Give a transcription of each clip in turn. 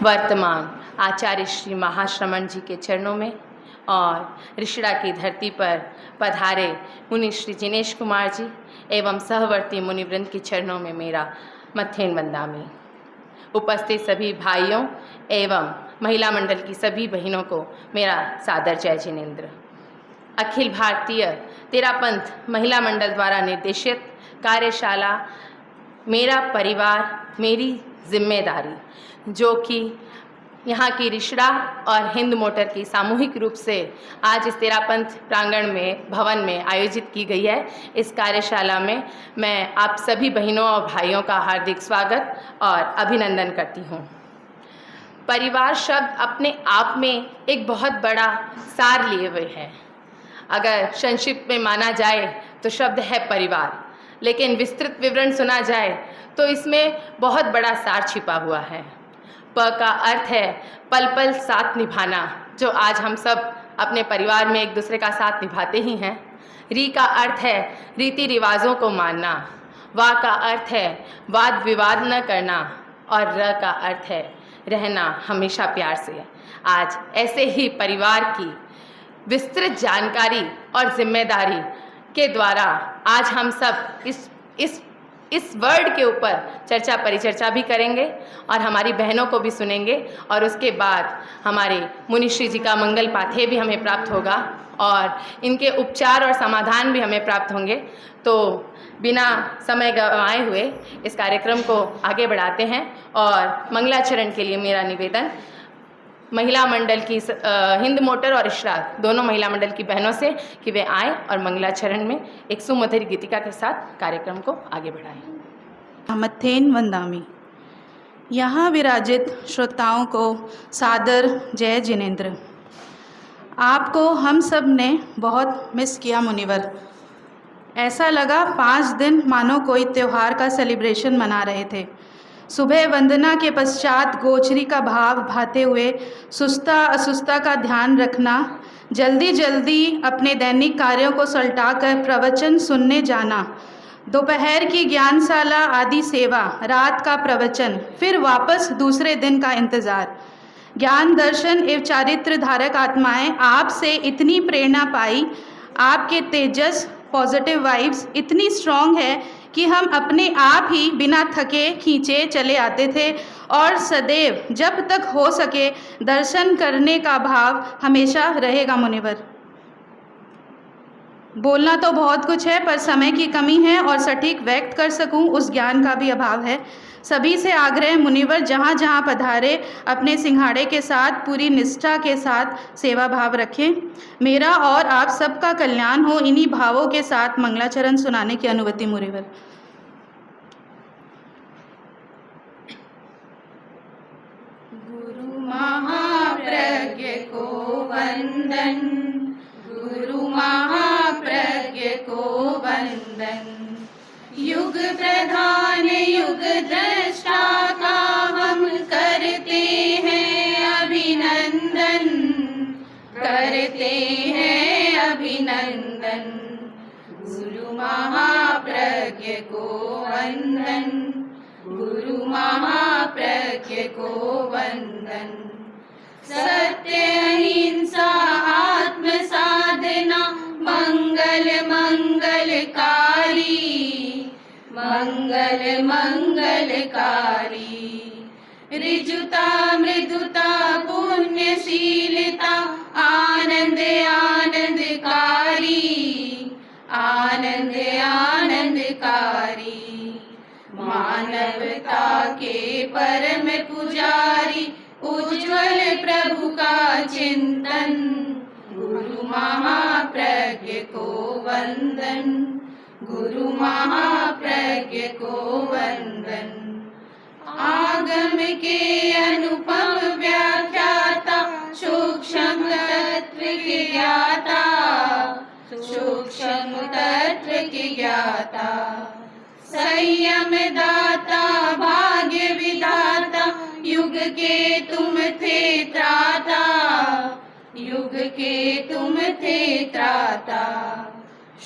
वर्तमान आचार्य श्री महाश्रमण जी के चरणों में और ऋषिड़ा की धरती पर पधारे मुनि श्री जिनेश कुमार जी एवं सहवर्ती मुनिवृंद के चरणों में मेरा मत्थेन वंदामी। उपस्थित सभी भाइयों एवं महिला मंडल की सभी बहनों को मेरा सादर जय जिनेंद्र। अखिल भारतीय तेरापंथ महिला मंडल द्वारा निर्देशित कार्यशाला मेरा परिवार मेरी जिम्मेदारी, जो कि यहाँ की ऋषिड़ा और हिंद मोटर की सामूहिक रूप से आज इस तेरापंथ प्रांगण में भवन में आयोजित की गई है। इस कार्यशाला में मैं आप सभी बहनों और भाइयों का हार्दिक स्वागत और अभिनंदन करती हूँ। परिवार शब्द अपने आप में एक बहुत बड़ा सार लिए हुए है। अगर संक्षिप्त में माना जाए तो शब्द है परिवार, लेकिन विस्तृत विवरण सुना जाए तो इसमें बहुत बड़ा सार छिपा हुआ है। प का अर्थ है पल पल साथ निभाना, जो आज हम सब अपने परिवार में एक दूसरे का साथ निभाते ही हैं। री का अर्थ है रीति रिवाजों को मानना। वा का अर्थ है वाद विवाद न करना और र का अर्थ है रहना हमेशा प्यार से। आज ऐसे ही परिवार की विस्तृत जानकारी और जिम्मेदारी के द्वारा आज हम सब इस वर्ड के ऊपर चर्चा परिचर्चा भी करेंगे और हमारी बहनों को भी सुनेंगे और उसके बाद हमारे मुनिश्री जी का मंगल पाथेय भी हमें प्राप्त होगा और इनके उपचार और समाधान भी हमें प्राप्त होंगे। तो बिना समय गंवाए हुए इस कार्यक्रम को आगे बढ़ाते हैं और मंगलाचरण के लिए मेरा निवेदन महिला मंडल की हिंद मोटर और ऋषिड़ा दोनों महिला मंडल की बहनों से कि वे आएँ और मंगलाचरण में एक सुमधुर गीतिका के साथ कार्यक्रम को आगे बढ़ाएं। मत्थेन वंदामी। यहाँ विराजित श्रोताओं को सादर जय जिनेंद्र। आपको हम सब ने बहुत मिस किया मुनिवर। ऐसा लगा 5 दिन मानो कोई त्योहार का सेलिब्रेशन मना रहे थे। सुबह वंदना के पश्चात गोचरी का भाव भाते हुए सुस्ता असुस्ता का ध्यान रखना, जल्दी जल्दी अपने दैनिक कार्यों को सलटाकर प्रवचन सुनने जाना, दोपहर की ज्ञानशाला आदि सेवा, रात का प्रवचन, फिर वापस दूसरे दिन का इंतज़ार। ज्ञान दर्शन एवं चारित्र धारक आत्माएं आपसे इतनी प्रेरणा पाई, आपके तेजस पॉजिटिव वाइब्स इतनी स्ट्रॉन्ग है कि हम अपने आप ही बिना थके खींचे चले आते थे और सदैव जब तक हो सके दर्शन करने का भाव हमेशा रहेगा मुनिवर। बोलना तो बहुत कुछ है पर समय की कमी है और सटीक व्यक्त कर सकूं उस ज्ञान का भी अभाव है। सभी से आग्रह मुनिवर जहाँ जहाँ पधारे अपने सिंघाड़े के साथ पूरी निष्ठा के साथ सेवा भाव रखें। मेरा और आप सबका कल्याण हो, इन्हीं भावों के साथ मंगलाचरण सुनाने की अनुमति मुनिवर। गुरु महाप्रज्ञ को वंदन, गुरु महाप्रज्ञ को वंदन। युग प्रधान युग दृष्टा का हम करते हैं अभिनंदन, करते हैं अभिनंदन। गुरु महाप्रज्ञ को वंदन, गुरु महाप्रज्ञ को वंदन। सत्य अहिंसा आत्म साधना मंगल मंगलकारी, मंगल मंगलकारी। ऋजुता मृदुता पुण्यशीलता आनंद आनंदकारी, आनंद आनंदकारी। मानवता के परम पुजारी उज्ज्वल प्रभु का चिंतन। गुरु महाप्रज्ञ को वंदन, गुरु महाप्रज्ञ को वंदन। आगम के अनुपम व्याख्याता, सूक्ष्म तत्व के ज्ञाता, सूक्ष्म तत्व के ज्ञाता। संयम दाता भाग्य विधाता, युग के तुम थे त्राता, युग के तुम थे त्राता।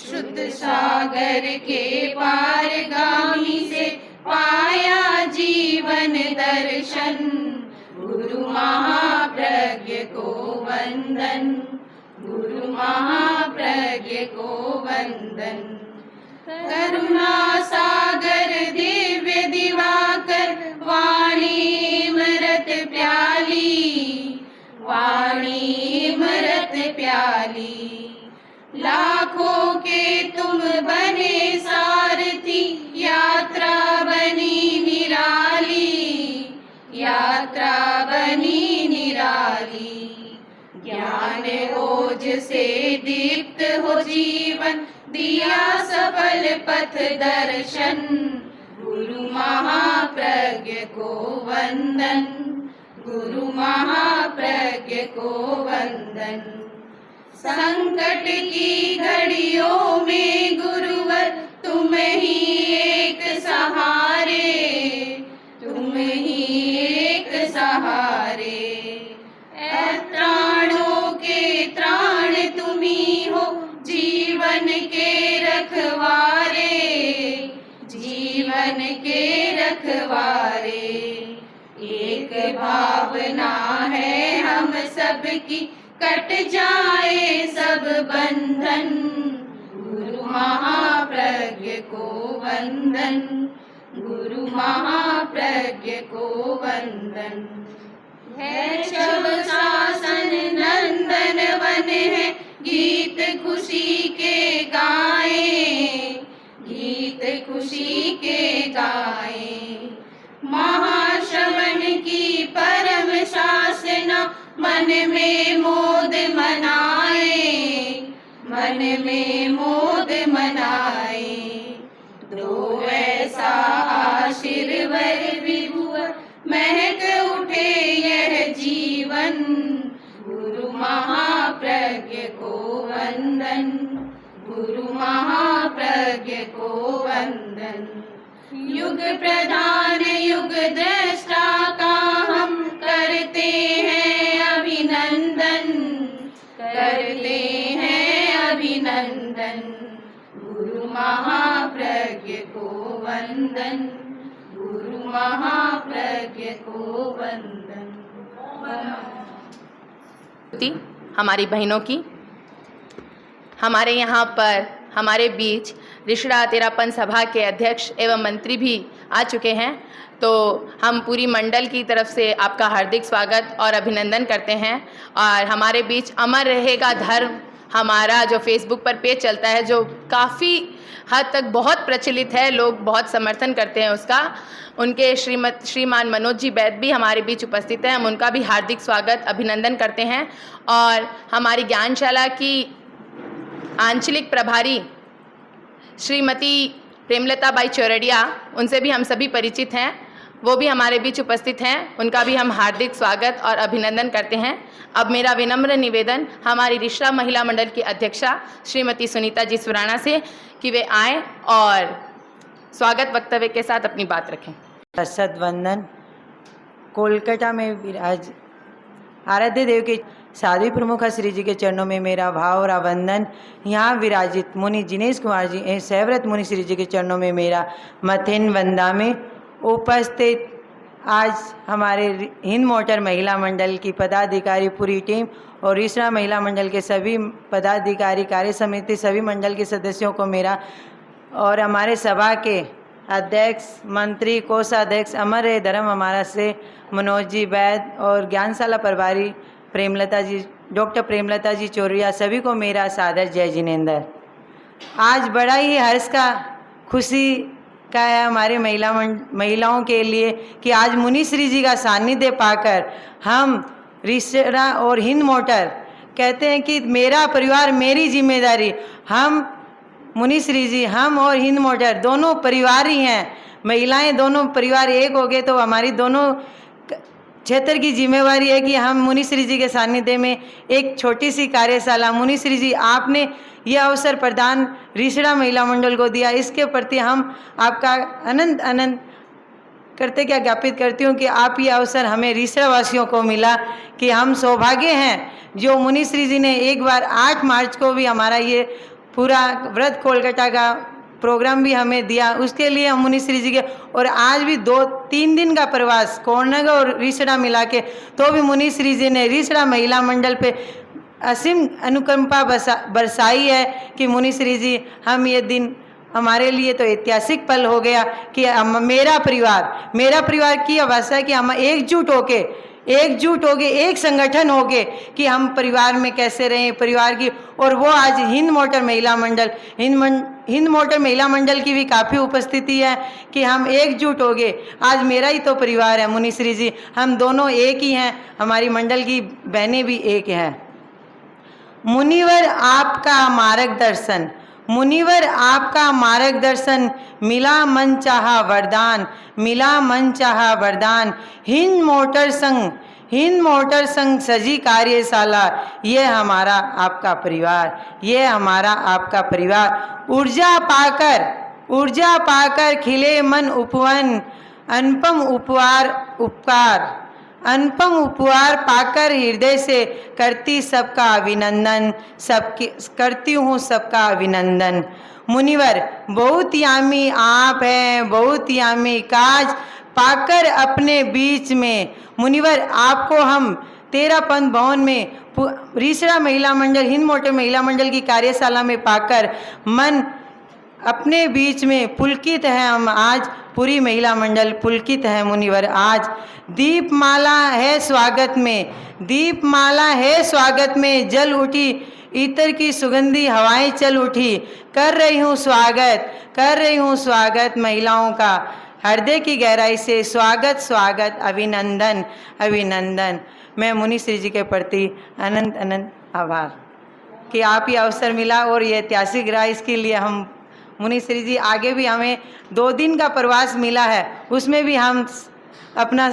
शुद्ध सागर के पारगामी से पाया जीवन दर्शन। गुरु गुरु महाप्रज्ञ को वंदन, गुरु महाप्रज्ञ को वंदन। करुणा सागर दिव्य दिवाकर वाणी अमृत प्याली, वाणी अमृत प्याली। लाखों के तुम बने सारथी, यात्रा बनी निराली, यात्रा बनी निराली। ज्ञान ओज से दीप्त हो जीवन, दिया सफल पथ दर्शन। गुरु महाप्रज्ञ को वंदन, गुरु महाप्रज्ञ को वंदन। संकट की घड़ियों में गुरुवर तुम ही एक सहारे, तुम ही एक सहारे। त्राणों के त्राण तुम ही हो, जीवन के रखवारे, जीवन के रखवारे। एक भावना है हम सबकी, कट जाए सब बंधन। गुरु महाप्रज्ञ को वंदन, गुरु महाप्रज्ञ को वंदन। है शव शासन नंदन वन है, गीत खुशी के गाएं, गीत खुशी के गाएं। महाश्रवण की परम शासना, मन में मोद मनाए, मन में मोद मनाए। दो ऐसा आशीर्वाद विभुवर, महक उठे यह जीवन। गुरु महाप्रज्ञ को वंदन, गुरु महाप्रज्ञ को वंदन। युग प्रधान युग दृष्टा का हम करते हैं अभिनंदन, करते हैं अभिनंदन। गुरु महाप्रज्ञ को वंदन, गुरु महाप्रज्ञ को वंदन। हमारी बहनों की, हमारे यहाँ पर हमारे बीच रिषड़ा तेरापन सभा के अध्यक्ष एवं मंत्री भी आ चुके हैं, तो हम पूरी मंडल की तरफ से आपका हार्दिक स्वागत और अभिनंदन करते हैं। और हमारे बीच अमर रहेगा धर्म, हमारा जो फेसबुक पर पेज चलता है, जो काफ़ी हद तक बहुत प्रचलित है, लोग बहुत समर्थन करते हैं उसका। उनके श्रीमान मनोज जी बैद भी हमारे बीच उपस्थित हैं, हम उनका भी हार्दिक स्वागत अभिनंदन करते हैं। और हमारी ज्ञानशाला की आंचलिक प्रभारी श्रीमती प्रेमलता बाई चौरड़िया, उनसे भी हम सभी परिचित हैं, वो भी हमारे बीच उपस्थित हैं, उनका भी हम हार्दिक स्वागत और अभिनंदन करते हैं। अब मेरा विनम्र निवेदन हमारी रिश्ता महिला मंडल की अध्यक्षा श्रीमती सुनीता जी सुराणा से कि वे आएँ और स्वागत वक्तव्य के साथ अपनी बात रखें। सदवंदन। कोलकाता में विराज आराध्य देव के साध्वी प्रमुख श्री जी के चरणों में मेरा भाव और वंदन। यहाँ विराजित मुनि जिनेश कुमार जी एवं सैव्रत मुनि श्री जी के चरणों में मेरा मथेन वंदा में उपस्थित आज हमारे हिंद मोटर महिला मंडल की पदाधिकारी पूरी टीम और रिश्ड़ा महिला मंडल के सभी पदाधिकारी, कार्य समिति, सभी मंडल के सदस्यों को मेरा और हमारे सभा के अध्यक्ष, मंत्री, कोषाध्यक्ष अमर रहे धर्म हमारा से मनोज जी बैद और ज्ञानशाला प्रभारी प्रेमलता जी, डॉक्टर प्रेमलता जी चौरिया, सभी को मेरा सादर जय जिनेंद्र। आज बड़ा ही हर्ष का, खुशी का है हमारे महिलाओं के लिए कि आज मुनि श्री जी का सानिध्य पाकर हम रिश्ता और हिंद मोटर कहते हैं कि मेरा परिवार मेरी जिम्मेदारी। हम मुनि श्री जी, हम और हिंद मोटर दोनों परिवार ही हैं। महिलाएं दोनों परिवार एक हो गए तो हमारी दोनों क्षेत्र की जिम्मेवारी है कि हम मुनि श्री जी के सानिध्य में एक छोटी सी कार्यशाला, मुनि श्री जी आपने यह अवसर प्रदान रिश्ड़ा महिला मंडल को दिया, इसके प्रति हम आपका अनंत अनंत करते क्या ज्ञापित करती हूँ कि आप ये अवसर हमें रिश्ड़ा वासियों को मिला कि हम सौभाग्य हैं जो मुनि श्री जी ने एक बार 8 मार्च को भी हमारा ये पूरा व्रत कोलकाता का प्रोग्राम भी हमें दिया, उसके लिए हम मुनिश्री जी के, और आज भी 2-3 दिन का प्रवास कोड़नगर और रिसड़ा मिला के, तो भी मुनिश्री जी ने रिसड़ा महिला मंडल पे असीम अनुकंपा बरसाई है कि मुनिश्री जी, हम ये दिन हमारे लिए तो ऐतिहासिक पल हो गया कि मेरा परिवार की अवस्था है कि हम एकजुट होके एक संगठन होके कि हम परिवार में कैसे रहें, परिवार की, और वो आज हिंद मोटर महिला मंडल की भी काफ़ी उपस्थिति है कि हम एकजुट हो गए। आज मेरा ही तो परिवार है मुनिश्री जी, हम दोनों एक ही हैं, हमारी मंडल की बहनें भी एक हैं। मुनिवर आपका मार्गदर्शन मिला मन चाहा वरदान, हिंद मोटर संघ सजी कार्यशाला, ये हमारा आपका परिवार, ऊर्जा पाकर खिले मन उपवन, अनुपम उपहार पाकर हृदय से करती हूँ सबका अभिनंदन। मुनिवर बहुत यामी आप हैं, बहुत यामी काज पाकर अपने बीच में। मुनिवर आपको हम 13 पंथ भवन में रिसड़ा महिला मंडल, हिंद मोटर महिला मंडल की कार्यशाला में पाकर मन अपने बीच में पुलकित है। हम आज पूरी महिला मंडल पुलकित है मुनिवर। आज दीपमाला है स्वागत में जल उठी, इत्र की सुगंधी हवाएं चल उठी, कर रही हूँ स्वागत महिलाओं का हृदय की गहराई से स्वागत, अभिनंदन। मैं मुनिश्री जी के प्रति अनंत आभार कि आप ये अवसर मिला और ये ऐतिहासिक रहा। इसके लिए हम मुनिश्री जी, आगे भी हमें 2 दिन का प्रवास मिला है, उसमें भी हम अपना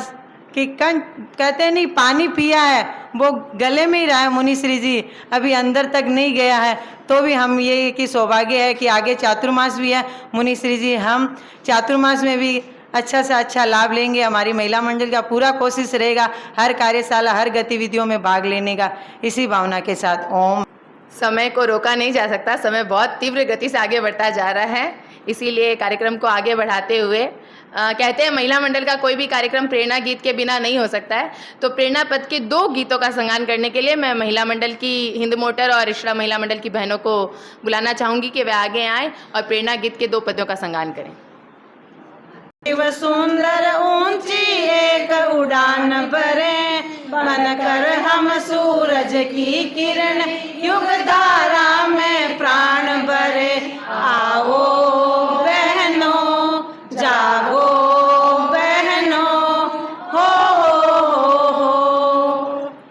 कि कहते नहीं पानी पिया है वो गले में ही रहा है मुनिश्री जी, अभी अंदर तक नहीं गया है। तो भी हम ये कि सौभाग्य है कि आगे चातुर्मास भी है मुनिश्री जी, हम चातुर्मास में भी अच्छा से अच्छा लाभ लेंगे। हमारी महिला मंडल का पूरा कोशिश रहेगा हर कार्यशाला, हर गतिविधियों में भाग लेने का। इसी भावना के साथ ओम। समय को रोका नहीं जा सकता, समय बहुत तीव्र गति से आगे बढ़ता जा रहा है, इसीलिए कार्यक्रम को आगे बढ़ाते हुए कहते हैं महिला मंडल का कोई भी कार्यक्रम प्रेरणा गीत के बिना नहीं हो सकता है। तो प्रेरणा पद के 2 गीतों का संगान करने के लिए मैं महिला मंडल की हिंद मोटर और रिसड़ा महिला मंडल की बहनों को बुलाना चाहूँगी कि वे आगे आएँ और प्रेरणा गीत के 2 पदों का संगान करें। शिव सुंदर ऊंची एक उड़ान भरे, बनकर हम सूरज की किरण, युग धारा में प्राण भरे। आओ बहनों जागो बहनों, हो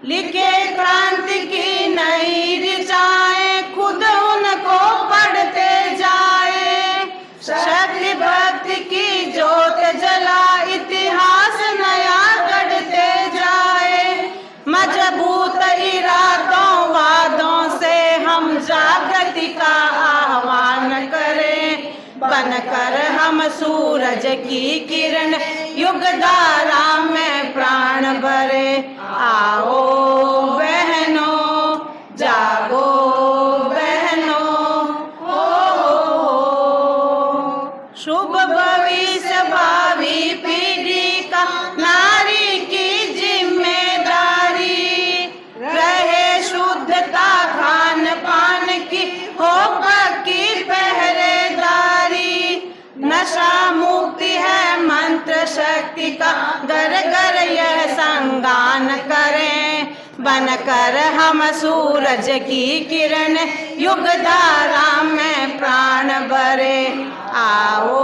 लिखे क्रांति की नई ऋचाएं, खुद उनको पढ़ते जाए। शक्ति भक्ति की ज्योत जला, इतिहास नया गढ़ते जाए। मजबूत इरादों वादों से हम जागृति का आह्वान करें, बनकर हम सूरज की किरण, युग धारा में प्राण भरे। आओ बहनों जागो बहनों, शुभ भविष्य भावी पीढ़ी का नारी की जिम्मेदारी रहे। शुद्धता खान पान की हो पक्की पहरेदारी। नशा मुक्ति है मंत्र शक्ति का, घर घर यह संगान करें। बनकर हम सूरज की किरण, युग धारा में प्राण भरे। आओ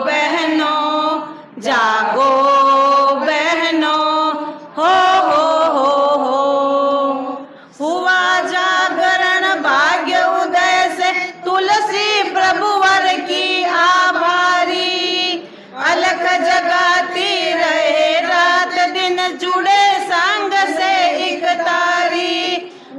बहनों जागो बहनों, हो हुआ जागरण भाग्य उदय से, तुलसी प्रभुवर की आभारी। अलख जगाती रहे रात दिन, जुड़े संग से एक तारी।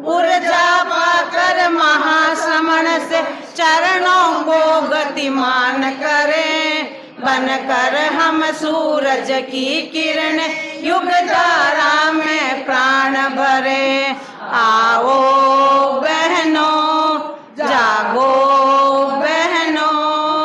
ऊर्जा पाकर महाश्रमण से चरणों को गतिमान करें। बनकर हम सूरज की किरण, युग धारा में प्राण भरे। आओ बहनों जागो बहनों,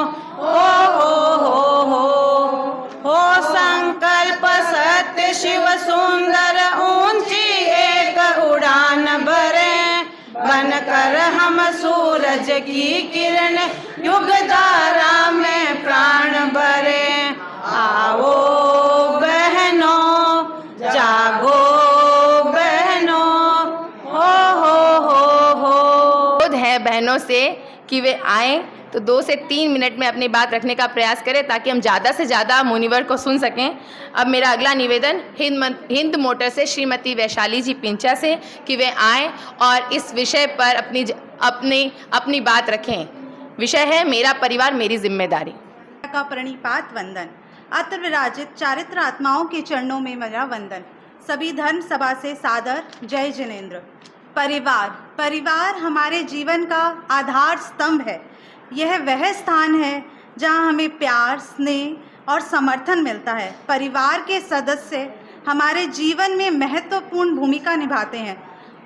सूरज की किरण युग धारा में प्राण भरे। आओ बहनों जागो बहनों, हो अनुरोध है बहनों से कि वे आएँ तो 2 से 3 मिनट में अपनी बात रखने का प्रयास करें ताकि हम ज़्यादा से ज़्यादा मुनिवर को सुन सकें। अब मेरा अगला निवेदन हिंद मोटर से श्रीमती वैशाली जी पिंचा से कि वे आएँ और इस विषय पर अपनी बात रखें। विषय है मेरा परिवार मेरी जिम्मेदारी। का प्रणिपात वंदन। अत्र विराजित चारित्र आत्माओं के चरणों में मेरा वंदन। सभी धर्म सभा से सादर जय जिनेंद्र। परिवार हमारे जीवन का आधार स्तंभ है। यह वह स्थान है जहाँ हमें प्यार, स्नेह और समर्थन मिलता है। परिवार के सदस्य हमारे जीवन में महत्वपूर्ण भूमिका निभाते हैं।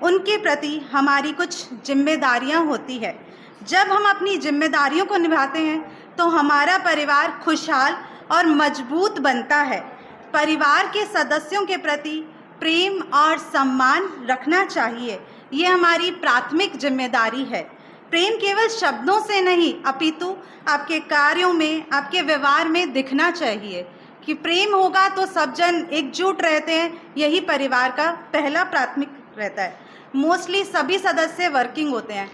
उनके प्रति हमारी कुछ जिम्मेदारियाँ होती है। जब हम अपनी जिम्मेदारियों को निभाते हैं तो हमारा परिवार खुशहाल और मजबूत बनता है। परिवार के सदस्यों के प्रति प्रेम और सम्मान रखना चाहिए। ये हमारी प्राथमिक जिम्मेदारी है। प्रेम केवल शब्दों से नहीं अपितु आपके कार्यों में, आपके व्यवहार में दिखना चाहिए कि प्रेम होगा तो सब जन एकजुट रहते हैं। यही परिवार का पहला प्राथमिक रहता है। मोस्टली सभी सदस्य वर्किंग होते हैं।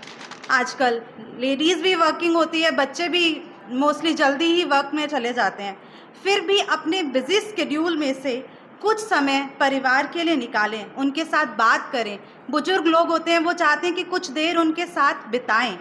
आजकल लेडीज़ भी वर्किंग होती है, बच्चे भी मोस्टली जल्दी ही वर्क में चले जाते हैं। फिर भी अपने बिजी स्केड्यूल में से कुछ समय परिवार के लिए निकालें, उनके साथ बात करें। बुजुर्ग लोग होते हैं, वो चाहते हैं कि कुछ देर उनके साथ बिताएं।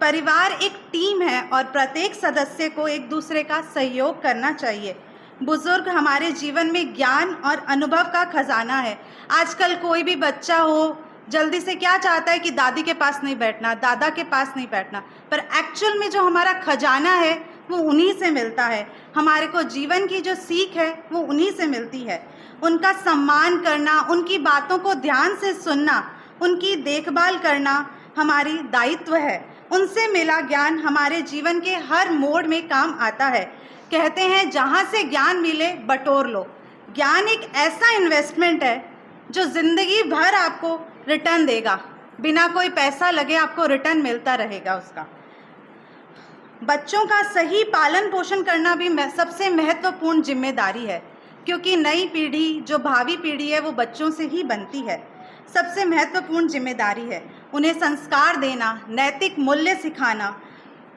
परिवार एक टीम है और प्रत्येक सदस्य को एक दूसरे का सहयोग करना चाहिए। बुजुर्ग हमारे जीवन में ज्ञान और अनुभव का खजाना है। आजकल कोई भी बच्चा हो जल्दी से क्या चाहता है कि दादी के पास नहीं बैठना, दादा के पास नहीं बैठना, पर एक्चुअल में जो हमारा खजाना है वो उन्हीं से मिलता है। हमारे को जीवन की जो सीख है वो उन्हीं से मिलती है। उनका सम्मान करना, उनकी बातों को ध्यान से सुनना, उनकी देखभाल करना हमारी दायित्व है। उनसे मिला ज्ञान हमारे जीवन के हर मोड़ में काम आता है। कहते हैं जहाँ से ज्ञान मिले बटोर लो। ज्ञान एक ऐसा इन्वेस्टमेंट है जो ज़िंदगी भर आपको रिटर्न देगा। बिना कोई पैसा लगे आपको रिटर्न मिलता रहेगा उसका। बच्चों का सही पालन पोषण करना भी सबसे महत्वपूर्ण जिम्मेदारी है, क्योंकि नई पीढ़ी जो भावी पीढ़ी है वो बच्चों से ही बनती है। सबसे महत्वपूर्ण जिम्मेदारी है उन्हें संस्कार देना, नैतिक मूल्य सिखाना।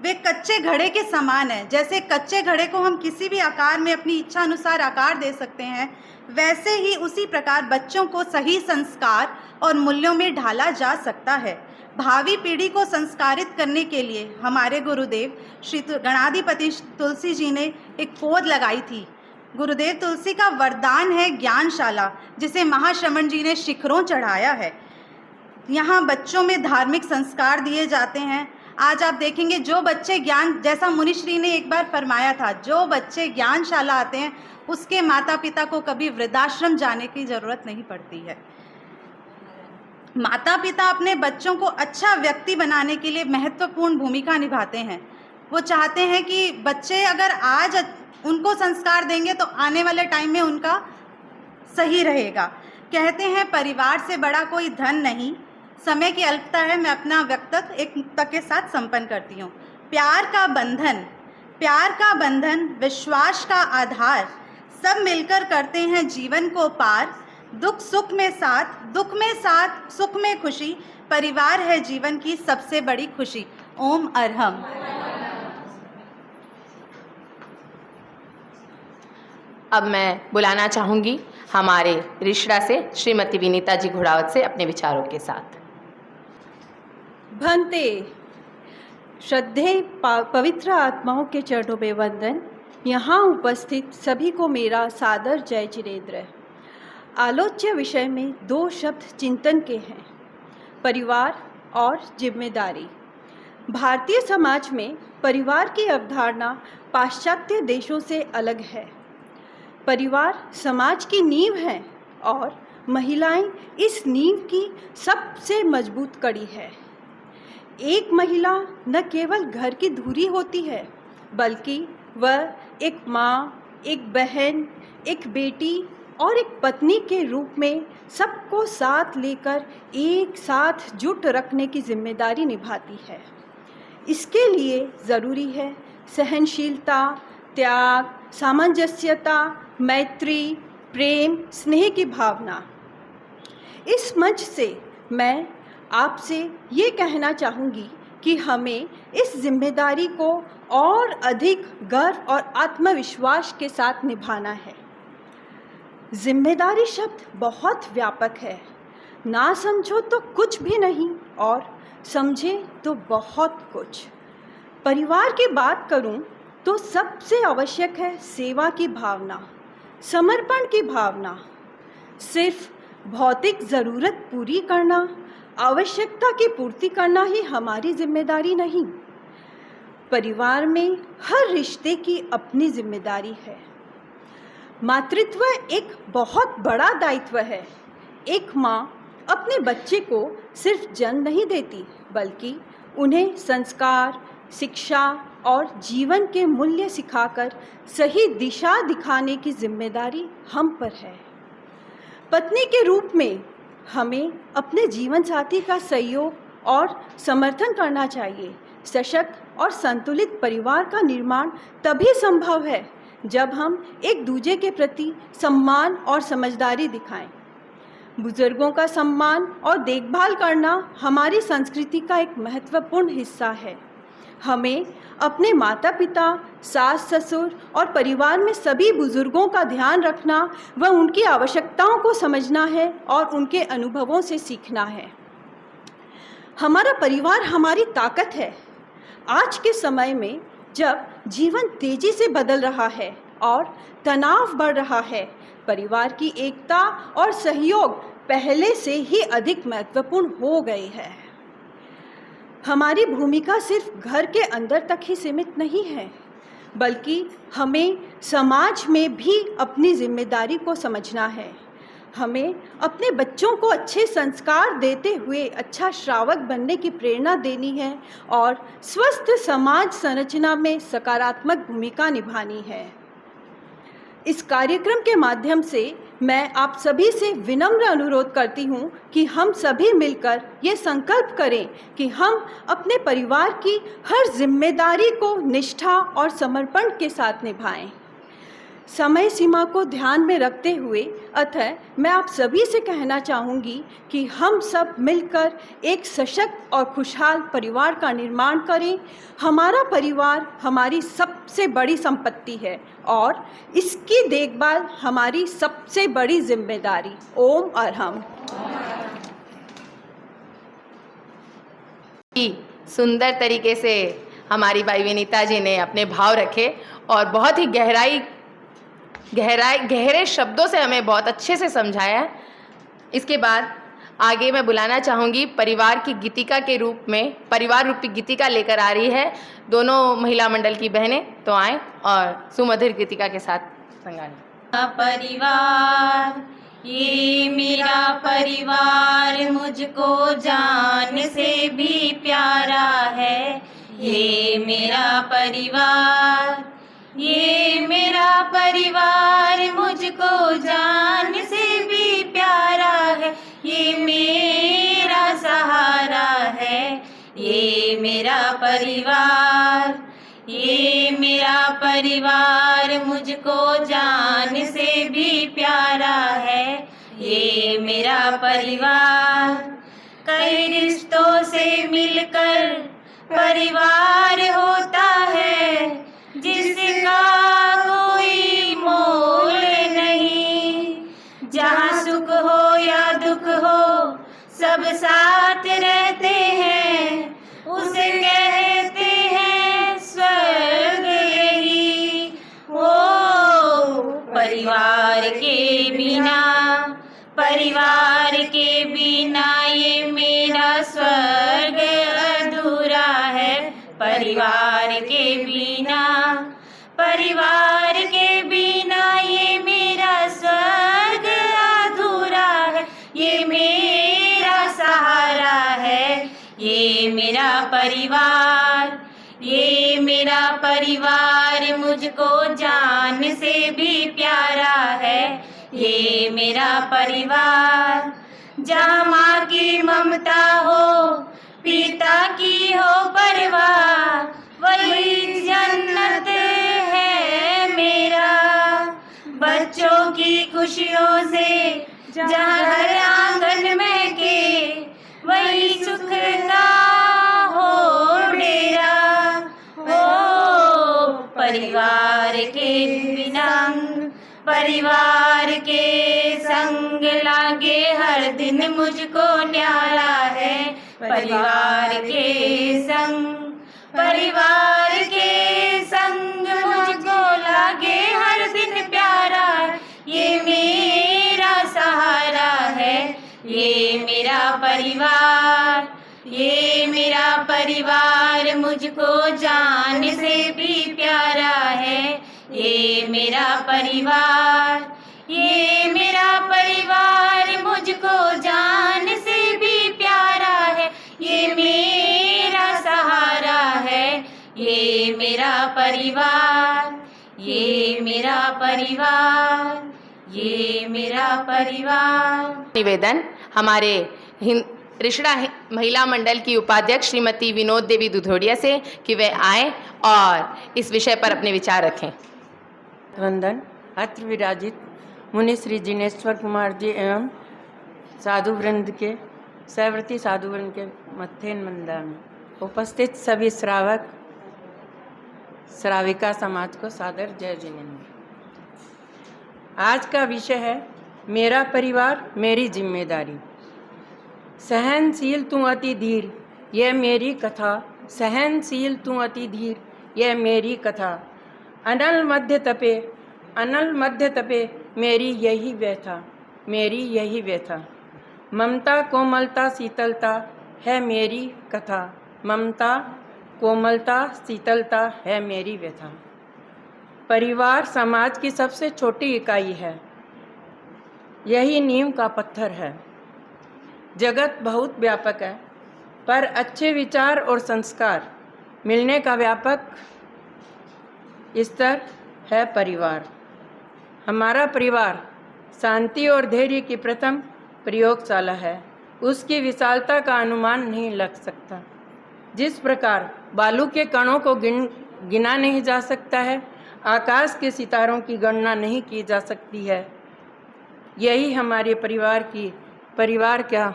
वे कच्चे घड़े के समान है। जैसे कच्चे घड़े को हम किसी भी आकार में अपनी इच्छा अनुसार आकार दे सकते हैं, वैसे ही उसी प्रकार बच्चों को सही संस्कार और मूल्यों में ढाला जा सकता है। भावी पीढ़ी को संस्कारित करने के लिए हमारे गुरुदेव श्री गणाधिपति तुलसी जी ने एक पौध लगाई थी। गुरुदेव तुलसी का वरदान है ज्ञानशाला, जिसे महाश्रमण जी ने शिखरों चढ़ाया है। यहाँ बच्चों में धार्मिक संस्कार दिए जाते हैं। आज आप देखेंगे जो बच्चे ज्ञान, जैसा मुनिश्री ने एक बार फरमाया था, जो बच्चे ज्ञानशाला आते हैं उसके माता पिता को कभी वृद्धाश्रम जाने की ज़रूरत नहीं पड़ती है। माता पिता अपने बच्चों को अच्छा व्यक्ति बनाने के लिए महत्वपूर्ण भूमिका निभाते हैं। वो चाहते हैं कि बच्चे अगर आज उनको संस्कार देंगे तो आने वाले टाइम में उनका सही रहेगा। कहते हैं परिवार से बड़ा कोई धन नहीं। समय की अल्पता है, मैं अपना वक्तव्य एक नुक्ता के साथ संपन्न करती हूँ। प्यार का बंधन विश्वास का आधार, सब मिलकर करते हैं जीवन को पार। सुख में साथ सुख में खुशी, परिवार है जीवन की सबसे बड़ी खुशी। ओम अरहम। अब मैं बुलाना चाहूँगी हमारे रिश्ड़ा से श्रीमती विनीता जी घोड़ावत से अपने विचारों के साथ। भंते श्रद्धेय पवित्र आत्माओं के चरणों में वंदन। यहाँ उपस्थित सभी को मेरा सादर जय जिनेंद्र। आलोच्य विषय में 2 शब्द चिंतन के हैं, परिवार और जिम्मेदारी। भारतीय समाज में परिवार की अवधारणा पाश्चात्य देशों से अलग है। परिवार समाज की नींव है और महिलाएं इस नींव की सबसे मजबूत कड़ी है। एक महिला न केवल घर की धुरी होती है, बल्कि वह एक माँ, एक बहन, एक बेटी, और एक पत्नी के रूप में सबको साथ लेकर एक साथ जुट रखने की जिम्मेदारी निभाती है। इसके लिए ज़रूरी है सहनशीलता, त्याग, सामंजस्यता, मैत्री, प्रेम, स्नेह की भावना। इस मंच से मैं आपसे ये कहना चाहूँगी कि हमें इस जिम्मेदारी को और अधिक गर्व और आत्मविश्वास के साथ निभाना है। जिम्मेदारी शब्द बहुत व्यापक है, ना समझो तो कुछ भी नहीं और समझे तो बहुत कुछ। परिवार की बात करूं तो सबसे आवश्यक है सेवा की भावना, समर्पण की भावना। सिर्फ भौतिक ज़रूरत पूरी करना, आवश्यकता की पूर्ति करना ही हमारी जिम्मेदारी नहीं। परिवार में हर रिश्ते की अपनी जिम्मेदारी है। मातृत्व एक बहुत बड़ा दायित्व है। एक माँ अपने बच्चे को सिर्फ जन्म नहीं देती, बल्कि उन्हें संस्कार, शिक्षा और जीवन के मूल्य सिखाकर सही दिशा दिखाने की जिम्मेदारी हम पर है। पत्नी के रूप में हमें अपने जीवन साथी का सहयोग और समर्थन करना चाहिए। सशक्त और संतुलित परिवार का निर्माण तभी संभव है जब हम एक दूसरे के प्रति सम्मान और समझदारी दिखाएं। बुजुर्गों का सम्मान और देखभाल करना हमारी संस्कृति का एक महत्वपूर्ण हिस्सा है। हमें अपने माता पिता, सास ससुर और परिवार में सभी बुजुर्गों का ध्यान रखना व उनकी आवश्यकताओं को समझना है और उनके अनुभवों से सीखना है। हमारा परिवार हमारी ताकत है। आज के समय में जब जीवन तेजी से बदल रहा है और तनाव बढ़ रहा है, परिवार की एकता और सहयोग पहले से ही अधिक महत्वपूर्ण हो गई है। हमारी भूमिका सिर्फ घर के अंदर तक ही सीमित नहीं है, बल्कि हमें समाज में भी अपनी जिम्मेदारी को समझना है। हमें अपने बच्चों को अच्छे संस्कार देते हुए अच्छा श्रावक बनने की प्रेरणा देनी है और स्वस्थ समाज संरचना में सकारात्मक भूमिका निभानी है। इस कार्यक्रम के माध्यम से मैं आप सभी से विनम्र अनुरोध करती हूँ कि हम सभी मिलकर ये संकल्प करें कि हम अपने परिवार की हर जिम्मेदारी को निष्ठा और समर्पण के साथ निभाएं। समय सीमा को ध्यान में रखते हुए अतः मैं आप सभी से कहना चाहूँगी कि हम सब मिलकर एक सशक्त और खुशहाल परिवार का निर्माण करें। हमारा परिवार हमारी सबसे बड़ी संपत्ति है और इसकी देखभाल हमारी सबसे बड़ी जिम्मेदारी। ओम अरहम। सुंदर तरीके से हमारी भाई विनीता जी ने अपने भाव रखे और बहुत ही गहरे शब्दों से हमें बहुत अच्छे से समझाया है। इसके बाद आगे मैं बुलाना चाहूँगी परिवार की गीतिका के रूप में, परिवार रूपी गीतिका लेकर आ रही है दोनों महिला मंडल की बहनें, तो आएँ और सुमधुर गीतिका के साथ संगाने। परिवार ये मेरा परिवार मुझको जान से भी प्यारा है। ये मेरा परिवार, ये मेरा परिवार मुझको जान से भी प्यारा है। ये मेरा सहारा है। ये मेरा परिवार, ये मेरा परिवार मुझको जान से भी प्यारा है। ये मेरा परिवार, कई रिश्तों से मिलकर परिवार होता है, जिसका कोई मोल नहीं। जहाँ सुख हो या दुख हो सब साथ रहते हैं, उसे कहते हैं स्वर्ग यही। ओ परिवार के बिना, परिवार के बिना ये मेरा स्वर्ग अधूरा है। परिवार के बिना, परिवार के बिना ये मेरा स्वर्ग अधूरा है। ये मेरा सहारा है। ये मेरा परिवार, ये मेरा परिवार मुझको जान से भी प्यारा है। ये मेरा परिवार। जहाँ माँ की ममता हो, पिता की हो परवाह, वही जन्नत है मेरा। बच्चों की खुशियों से जहाँ घर आंगन महके, वही सुख का हो डेरा। ओ परिवार के बिना, परिवार के संग लागे हर दिन मुझको न्यारा है। परिवार के संग, परिवार के संग मुझको लागे हर दिन प्यारा है। ये मेरा सहारा है, ये मेरा परिवार। ये मेरा परिवार मुझको जान से भी प्यारा है। ये मेरा परिवार, ये मेरा परिवार मुझको जान से भी प्यारा है। ये मेरा सहारा है, ये मेरा परिवार। ये मेरा परिवार, ये मेरा परिवार। निवेदन हमारे रिषड़ा महिला मंडल की उपाध्यक्ष श्रीमती विनोद देवी दुधोड़िया से कि वे आए और इस विषय पर अपने विचार रखें। वंदन। अत्र विराजित मुनि श्री जिनेश्वर कुमार जी एवं साधु वृंद के सैव्रती साधु वृंद के मथेन मंदा में उपस्थित सभी श्रावक श्राविका समाज को सादर जय जिनेंद्र। आज का विषय है मेरा परिवार मेरी जिम्मेदारी। सहनशील तू अति धीर, यह मेरी कथा। सहनशील तू अति धीर, यह मेरी कथा। अनल मध्य तपे, अनल मध्य तपे, मेरी यही व्यथा, मेरी यही व्यथा। ममता कोमलता शीतलता है मेरी कथा। ममता कोमलता शीतलता है मेरी व्यथा। परिवार समाज की सबसे छोटी इकाई है, यही नींव का पत्थर है। जगत बहुत व्यापक है, पर अच्छे विचार और संस्कार मिलने का व्यापक स्तर है परिवार। हमारा परिवार शांति और धैर्य की प्रथम प्रयोगशाला है। उसकी विशालता का अनुमान नहीं लग सकता। जिस प्रकार बालू के कणों को गिना नहीं जा सकता है, आकाश के सितारों की गणना नहीं की जा सकती है, यही हमारे परिवार का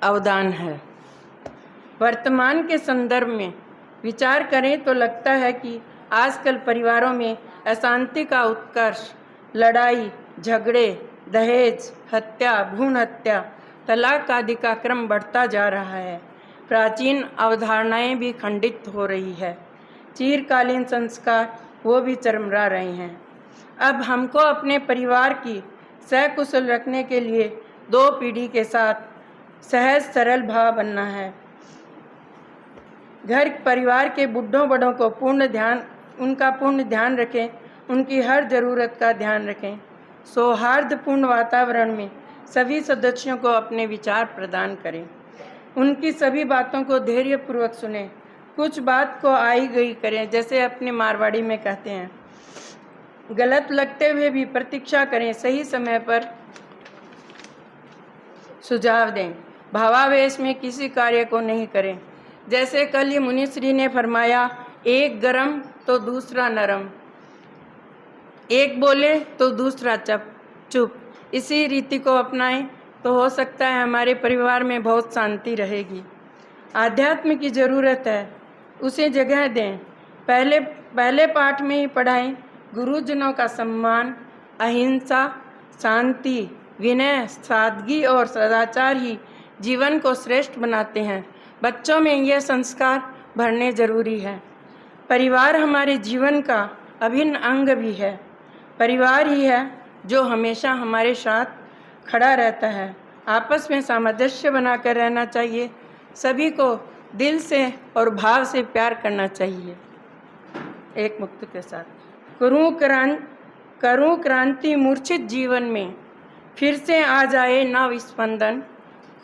अवदान है। वर्तमान के संदर्भ में विचार करें तो लगता है कि आजकल परिवारों में अशांति का उत्कर्ष, लड़ाई झगड़े, दहेज, हत्या, भ्रूण हत्या, तलाक आदि का क्रम बढ़ता जा रहा है। प्राचीन अवधारणाएं भी खंडित हो रही है। चिरकालीन संस्कार वो भी चरमरा रहे हैं। अब हमको अपने परिवार की सकुशल रखने के लिए दो पीढ़ी के साथ सहज सरल भाव बनना है। घर परिवार के बुढ़ों बड़ों को उनका पूर्ण ध्यान रखें, उनकी हर ज़रूरत का ध्यान रखें। सौहार्दपूर्ण वातावरण में सभी सदस्यों को अपने विचार प्रदान करें। उनकी सभी बातों को धैर्यपूर्वक सुनें। कुछ बात को आई गई करें, जैसे अपने मारवाड़ी में कहते हैं। गलत लगते हुए भी प्रतीक्षा करें, सही समय पर सुझाव दें। भावावेश में किसी कार्य को नहीं करें। जैसे कल ही मुनिश्री ने फरमाया, एक गरम तो दूसरा नरम, एक बोले तो दूसरा चुप। इसी रीति को अपनाएं तो हो सकता है हमारे परिवार में बहुत शांति रहेगी। आध्यात्म की ज़रूरत है, उसे जगह दें। पहले पाठ में ही पढ़ाएं। गुरुजनों का सम्मान, अहिंसा, शांति, विनय, सादगी और सदाचार ही जीवन को श्रेष्ठ बनाते हैं। बच्चों में यह संस्कार भरने जरूरी है। परिवार हमारे जीवन का अभिन्न अंग भी है। परिवार ही है जो हमेशा हमारे साथ खड़ा रहता है। आपस में सामंजस्य बनाकर रहना चाहिए। सभी को दिल से और भाव से प्यार करना चाहिए। एक मुक्त के साथ करूं क्रांति मूर्छित जीवन में, फिर से आ जाए नव स्पंदन।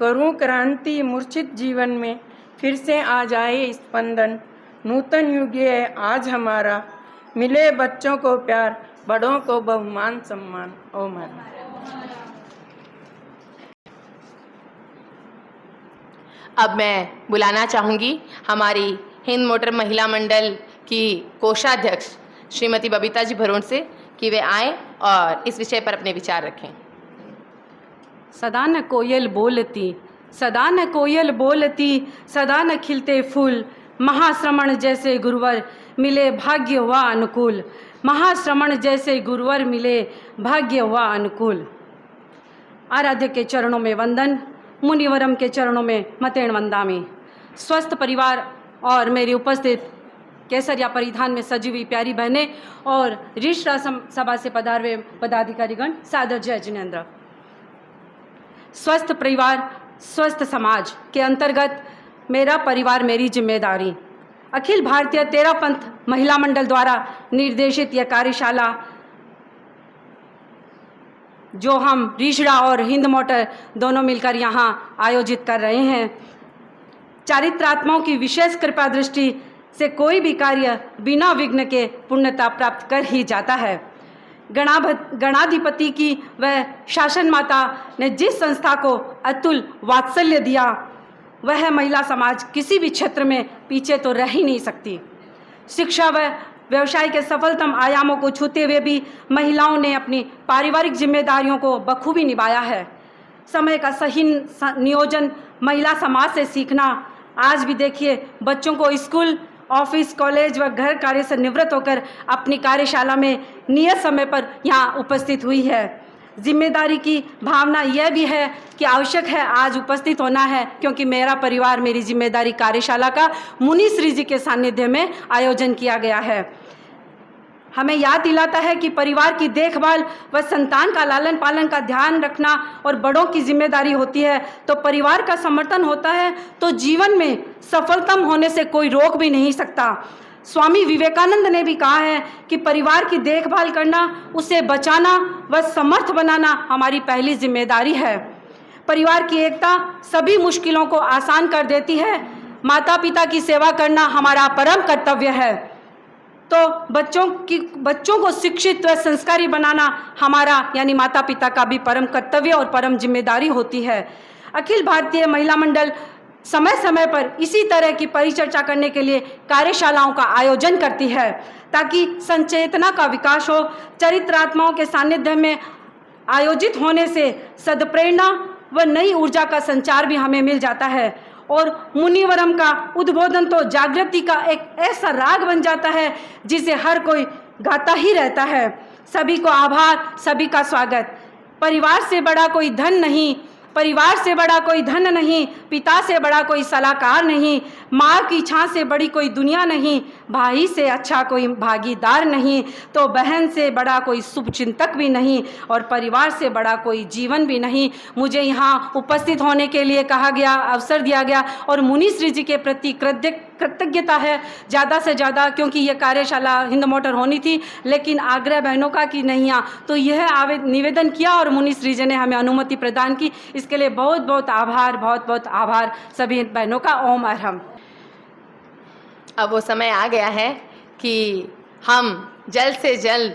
करूं क्रांति मूर्छित जीवन में, फिर से आ जाए स्पंदन। नूतन युग है आज हमारा, मिले बच्चों को प्यार, बड़ों को बहुमान सम्मान। ओम हर। अब मैं बुलाना चाहूँगी हमारी हिंद मोटर महिला मंडल की कोषाध्यक्ष श्रीमती बबीता जी भरोन से कि वे आएँ और इस विषय पर अपने विचार रखें। सदा न कोयल बोलती, सदा न कोयल बोलती, सदा न खिलते फूल, महाश्रमण जैसे गुरुवर मिले भाग्य व अनुकूल, महाश्रमण जैसे गुरुवर मिले भाग्य व अनुकूल। आराध्य के चरणों में वंदन, मुनिवरम के चरणों में मतेण वंदामि। स्वस्थ परिवार और मेरी उपस्थित केसरिया परिधान में सजी हुई प्यारी बहनें और ऋषि सभा से पधारे पदाधिकारीगण, सादर जय जिनेंद्र। स्वस्थ परिवार स्वस्थ समाज के अंतर्गत मेरा परिवार मेरी जिम्मेदारी अखिल भारतीय तेरा पंथ महिला मंडल द्वारा निर्देशित यह कार्यशाला जो हम ऋषिड़ा और हिंद मोटर दोनों मिलकर यहाँ आयोजित कर रहे हैं, चारित्रात्माओं की विशेष कृपा दृष्टि से कोई भी कार्य बिना विघ्न के पूर्णता प्राप्त कर ही जाता है। गणाधिपति की वह शासन माता ने जिस संस्था को अतुल वात्सल्य दिया, वह महिला समाज किसी भी क्षेत्र में पीछे तो रह ही नहीं सकती। शिक्षा व व्यवसाय के सफलतम आयामों को छूते हुए भी महिलाओं ने अपनी पारिवारिक जिम्मेदारियों को बखूबी निभाया है। समय का सही नियोजन महिला समाज से सीखना। आज भी देखिए, बच्चों को स्कूल, ऑफिस, कॉलेज व घर कार्य से निवृत्त होकर अपनी कार्यशाला में नियत समय पर यहाँ उपस्थित हुई है। जिम्मेदारी की भावना यह भी है कि आवश्यक है आज उपस्थित होना है, क्योंकि मेरा परिवार मेरी जिम्मेदारी कार्यशाला का मुनि श्री जी के सानिध्य में आयोजन किया गया है। हमें याद दिलाता है कि परिवार की देखभाल व संतान का लालन पालन का ध्यान रखना और बड़ों की जिम्मेदारी होती है। तो परिवार का समर्थन होता है तो जीवन में सफलतम होने से कोई रोक भी नहीं सकता। स्वामी विवेकानंद ने भी कहा है कि परिवार की देखभाल करना, उसे बचाना व समर्थ बनाना हमारी पहली जिम्मेदारी है। परिवार की एकता सभी मुश्किलों को आसान कर देती है। माता पिता की सेवा करना हमारा परम कर्तव्य है। तो बच्चों को शिक्षित व संस्कारी बनाना हमारा यानी माता पिता का भी परम कर्तव्य और परम जिम्मेदारी होती है। अखिल भारतीय महिला मंडल समय समय पर इसी तरह की परिचर्चा करने के लिए कार्यशालाओं का आयोजन करती है, ताकि संचेतना का विकास हो। चरित्रात्माओं के सानिध्य में आयोजित होने से सदप्रेरणा व नई ऊर्जा का संचार भी हमें मिल जाता है और मुनिवरम का उद्बोधन तो जागृति का एक ऐसा राग बन जाता है जिसे हर कोई गाता ही रहता है। सभी को आभार, सभी का स्वागत। परिवार से बड़ा कोई धन नहीं, परिवार से बड़ा कोई धन नहीं, पिता से बड़ा कोई सलाहकार नहीं, माँ की छाँ से बड़ी कोई दुनिया नहीं, भाई से अच्छा कोई भागीदार नहीं, तो बहन से बड़ा कोई शुभचिंतक भी नहीं और परिवार से बड़ा कोई जीवन भी नहीं। मुझे यहाँ उपस्थित होने के लिए कहा गया, अवसर दिया गया और मुनि श्री जी के प्रति कृतज्ञता है ज़्यादा से ज़्यादा, क्योंकि ये कार्यशाला हिंद मोटर होनी थी, लेकिन आग्रह बहनों का कि नहीं आ, तो यह निवेदन किया और मुनि श्री जी ने हमें अनुमति प्रदान की। इसके लिए बहुत बहुत आभार, बहुत बहुत आभार सभी बहनों का। ओम अरहम। अब वो समय आ गया है कि हम जल्द से जल्द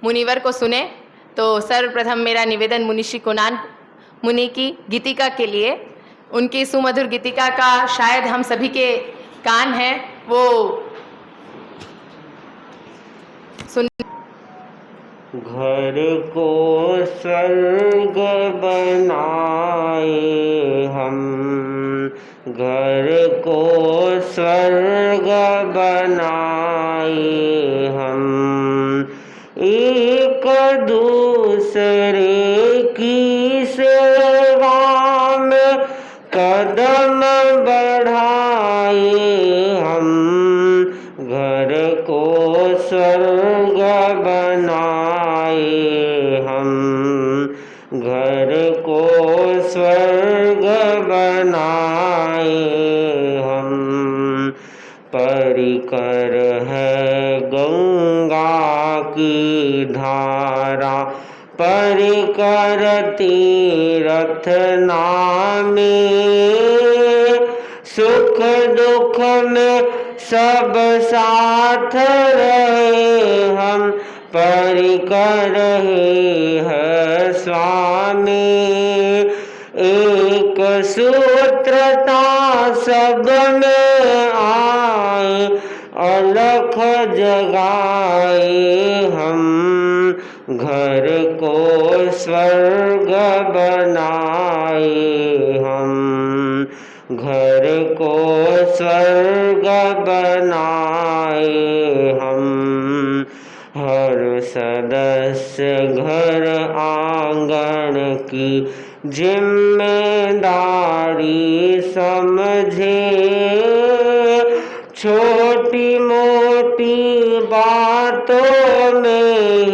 मुनिवर को सुने। तो सर्वप्रथम मेरा निवेदन मुनिषी कुणान मुनि की गीतिका के लिए, उनकी सुमधुर गीतिका का शायद हम सभी के कान हैं, वो सुन। घर को स्वर्ग बनाए हम, घर को स्वर्ग बनाए हम, एक दूसरे की सेवा में कदम बढ़ाए हम, घर को स्वर्ग बनाए हम, घर को स्वर्ग बनाए हम। परिकर है गंगा की धारा, परिकर तीरथ नामे, सुख दुख में सब साथ रहे हम, परिकर है स्वामी। एक सूत्रता सब में आए, अलख जगाए हम घर को स्वर्ग बनाए हम घर को स्वर्ग बनाए हम। हर सदस्य घर आंगन की जिम्मेदारी समझे। छोटी मोटी बातों में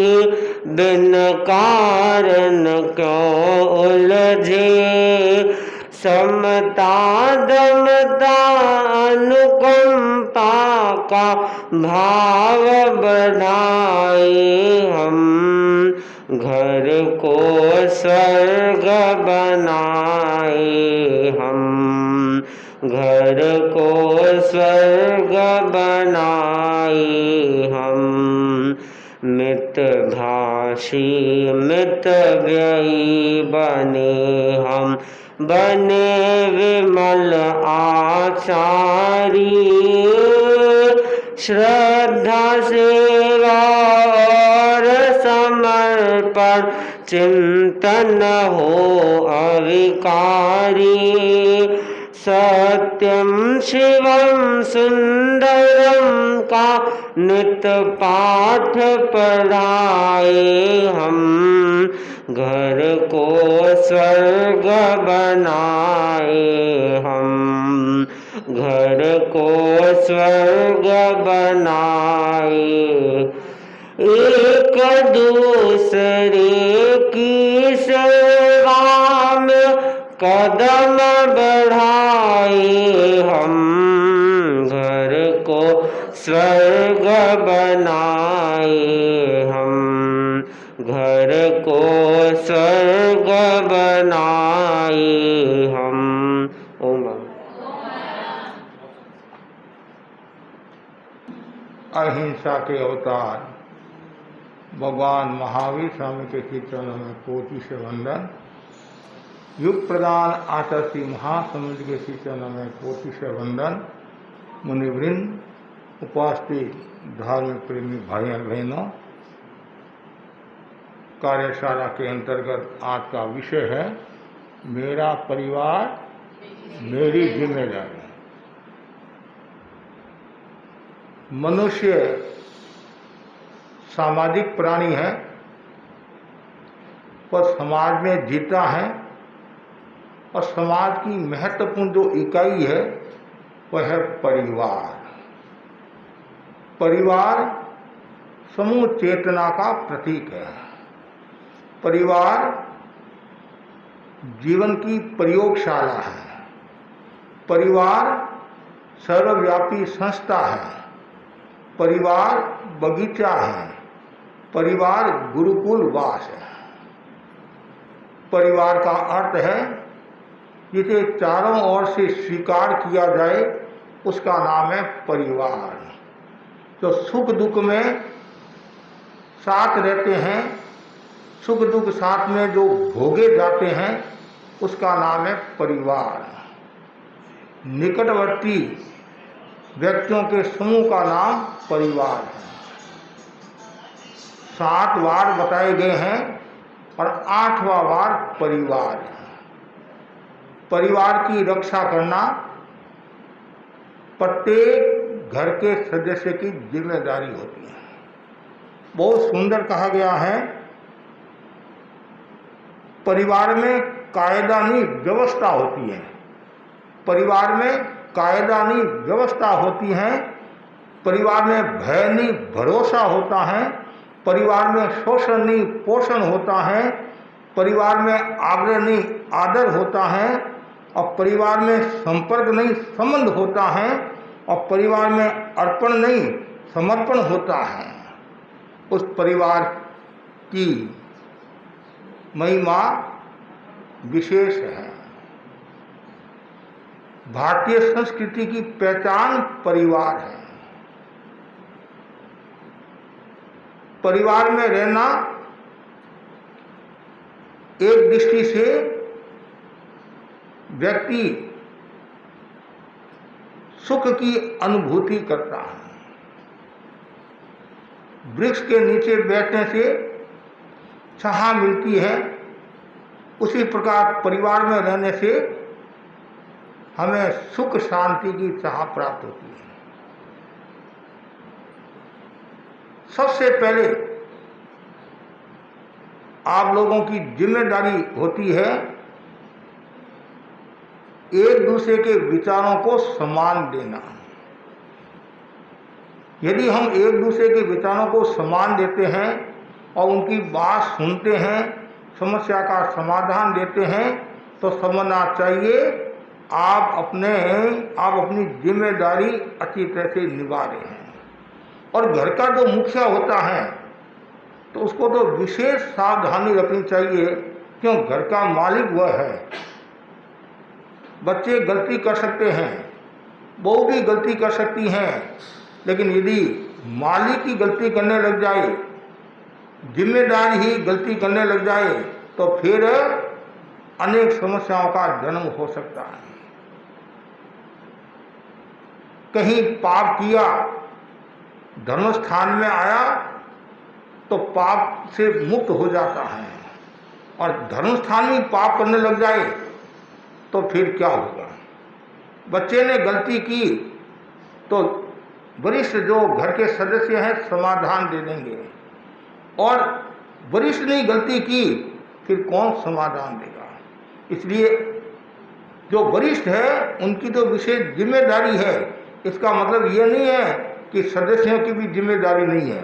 बिन कारण क्यों उलझे। समता दमता अनुकंपा का भाव बढ़ाए हम घर को स्वर्ग बनाए हम घर को स्वर्ग बनाए हम। मित भाषी मित व्ययी बने हम बने विमल आचारी। श्रद्धा सेवा और समर्पण चिंतन हो अविकारी। सत्यम शिवम सुंदरम का नित पाठ पढ़ाए हम घर को स्वर्ग बनाए हम घर को स्वर्ग बनाए। एक दूसरे की सेवा में कदम बढ़ाए हम घर को स्वर्ग बनाए हम घर को स्वर्ग बनाए हम। ओम अहिंसा के अवतार भगवान महावीर स्वामी के कीर्तनों में कोटि से वंदन। युग प्रदान आचार्य महासमुद्र के कीर्तनों में कोटि से वंदन। मुनिवृंद, उपस्थित धार्मिक प्रेमी भाइयों बहनों, कार्यशाला के अंतर्गत आज का विषय है मेरा परिवार मेरी जिम्मेदारी। मनुष्य सामाजिक प्राणी है, पर समाज में जीता है और समाज की महत्वपूर्ण जो इकाई है वह है परिवार। परिवार समूह चेतना का प्रतीक है। परिवार जीवन की प्रयोगशाला है। परिवार सर्वव्यापी संस्था है। परिवार बगीचा है। परिवार गुरुकुल वास है। परिवार का अर्थ है जिसे चारों ओर से स्वीकार किया जाए उसका नाम है परिवार। जो सुख दुख में साथ रहते हैं, सुख दुख साथ में जो भोगे जाते हैं उसका नाम है परिवार। निकटवर्ती व्यक्तियों के समूह का नाम परिवार है। 7 वार बताए गए हैं और 8वां वार परिवार है। परिवार की रक्षा करना प्रत्येक घर के सदस्य की जिम्मेदारी होती है। बहुत सुंदर कहा गया है, परिवार में कायदानी व्यवस्था होती है। परिवार में कायदानी व्यवस्था होती है। परिवार में भय नहीं भरोसा होता है। परिवार में शोषण नहीं पोषण होता है। परिवार में आग्रह नहीं आदर होता है। और परिवार में संपर्क नहीं संबंध होता है। और परिवार में अर्पण नहीं समर्पण होता है। उस परिवार की महिमा विशेष है। भारतीय संस्कृति की पहचान परिवार है। परिवार में रहना एक दृष्टि से व्यक्ति सुख की अनुभूति करता है। वृक्ष के नीचे बैठने से छाया मिलती है, उसी प्रकार परिवार में रहने से हमें सुख शांति की चाह प्राप्त होती है। सबसे पहले आप लोगों की जिम्मेदारी होती है एक दूसरे के विचारों को सम्मान देना। यदि हम एक दूसरे के विचारों को सम्मान देते हैं और उनकी बात सुनते हैं, समस्या का समाधान देते हैं, तो समझना चाहिए आप अपनी जिम्मेदारी अच्छी तरह से निभा रहे हैं। और घर का जो मुखिया होता है तो उसको तो विशेष सावधानी रखनी चाहिए, क्यों घर का मालिक वह है। बच्चे गलती कर सकते हैं, बहू भी गलती कर सकती हैं, लेकिन यदि मालिक ही गलती करने लग जाए, जिम्मेदार ही गलती करने लग जाए, तो फिर अनेक समस्याओं का जन्म हो सकता है। कहीं पाप किया, धर्म स्थान में आया तो पाप से मुक्त हो जाता है, और धर्म स्थान में पाप करने लग जाए तो फिर क्या होगा। बच्चे ने गलती की तो वरिष्ठ जो घर के सदस्य हैं समाधान दे देंगे, और वरिष्ठ ने गलती की फिर कौन समाधान देगा। इसलिए जो वरिष्ठ है उनकी तो विशेष जिम्मेदारी है। इसका मतलब ये नहीं है कि सदस्यों की भी जिम्मेदारी नहीं है,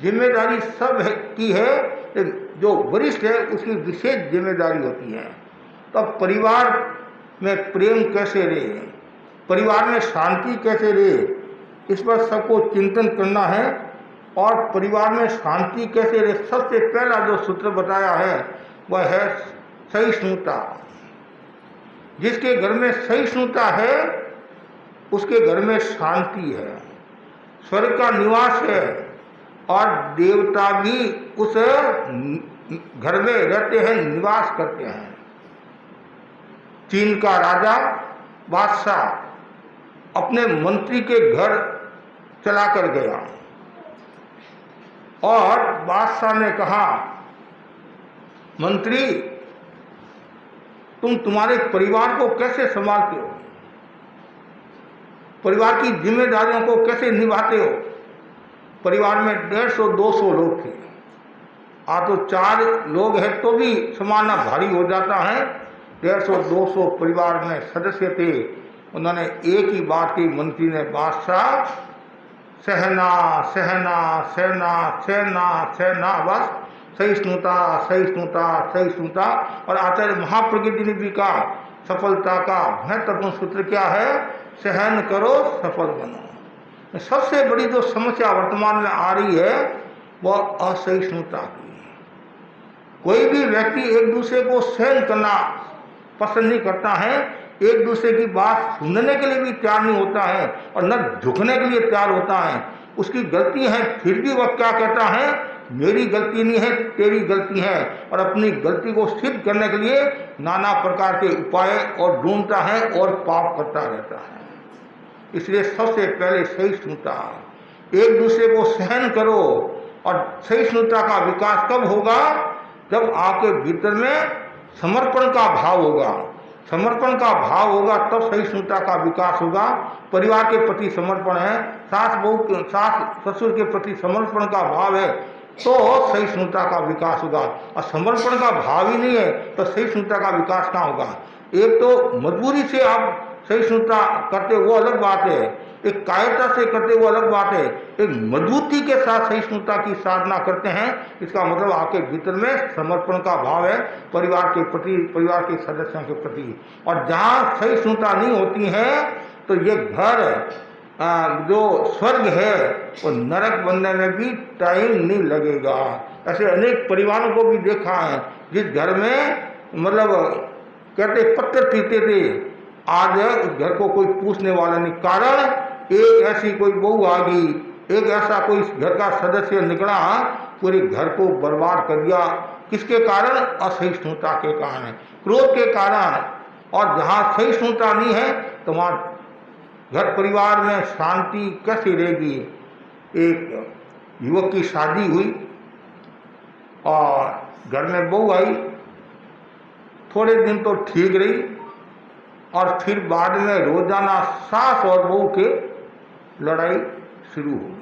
जिम्मेदारी सब की है। जो वरिष्ठ है उसकी विशेष जिम्मेदारी होती है। तो परिवार में प्रेम कैसे रहे, परिवार में शांति कैसे रहे, इस पर सबको चिंतन करना है। और परिवार में शांति कैसे रहे, सबसे पहला जो सूत्र बताया है वह है सहिष्णुता। जिसके घर में सहिष्णुता है उसके घर में शांति है, स्वर्ग का निवास है, और देवता भी उस घर में रहते हैं, निवास करते हैं। चीन का राजा बादशाह अपने मंत्री के घर चला कर गया और बादशाह ने कहा, मंत्री तुम तुम्हारे परिवार को कैसे संभालते हो, परिवार की जिम्मेदारियों को कैसे निभाते हो। परिवार में 150-200 लोग थे, तो 4 लोग हैं तो भी संभालना भारी हो जाता है। 150-200 परिवार में सदस्य थे। उन्होंने एक ही बात की, मंत्री ने, बादशाह सहना सहना सहना सहना सहना, बस सहिष्णुता सहिष्णुता सहिष्णुता। और आचार्य महाप्रज्ञ ने भी कहा सफलता का महत्वपूर्ण सूत्र क्या है, सहन करो सफल बनो। सबसे बड़ी जो समस्या वर्तमान में आ रही है वह असहिष्णुता की। कोई भी व्यक्ति एक दूसरे को सहन करना पसंद नहीं करता है, एक दूसरे की बात सुनने के लिए भी तैयार नहीं होता है, और न झुकने के लिए तैयार होता है। उसकी गलती है फिर भी वह क्या कहता है, मेरी गलती नहीं है तेरी गलती है, और अपनी गलती को सिद्ध करने के लिए नाना प्रकार के उपाय और ढूंढता है और पाप करता रहता है। इसलिए सबसे पहले सहिष्णुता, एक दूसरे को सहन करो। और सहिष्णुता का विकास कब होगा, जब आपके भीतर में समर्पण का भाव होगा। समर्पण का भाव होगा तब सहिष्णुता का विकास होगा। परिवार के प्रति समर्पण है, सास ससुर के प्रति समर्पण का भाव है तो सहिष्णुता का विकास होगा। और समर्पण का भाव ही नहीं है तो सहिष्णुता का विकास कहाँ होगा। एक तो मजबूरी से आप सहिष्णुता करते वो अलग बात है, एक कायरता से करते वो अलग बात है, एक मजबूती के साथ सहिष्णुता की साधना करते हैं, इसका मतलब आपके भीतर में समर्पण का भाव है परिवार के प्रति, परिवार के सदस्यों के प्रति। और जहाँ सहिष्णुता नहीं होती है तो ये घर जो स्वर्ग है वो नरक बनने में भी टाइम नहीं लगेगा। ऐसे अनेक परिवारों को भी देखा है जिस घर में मतलब कहते पत्थर पीते थे, आज उस घर को कोई पूछने वाला नहीं। कारण एक ऐसी कोई बहू आ गई, एक ऐसा कोई घर का सदस्य निकला पूरे घर को बर्बाद कर दिया। किसके कारण? असहिष्णुता के कारण, क्रोध के कारण। और जहाँ सहिष्णुता नहीं है तो वहाँ घर परिवार में शांति कैसी रहेगी? एक युवक की शादी हुई और घर में बहू आई, थोड़े दिन तो ठीक रही और फिर बाद में रोजाना सास और बहू के लड़ाई शुरू हो गई।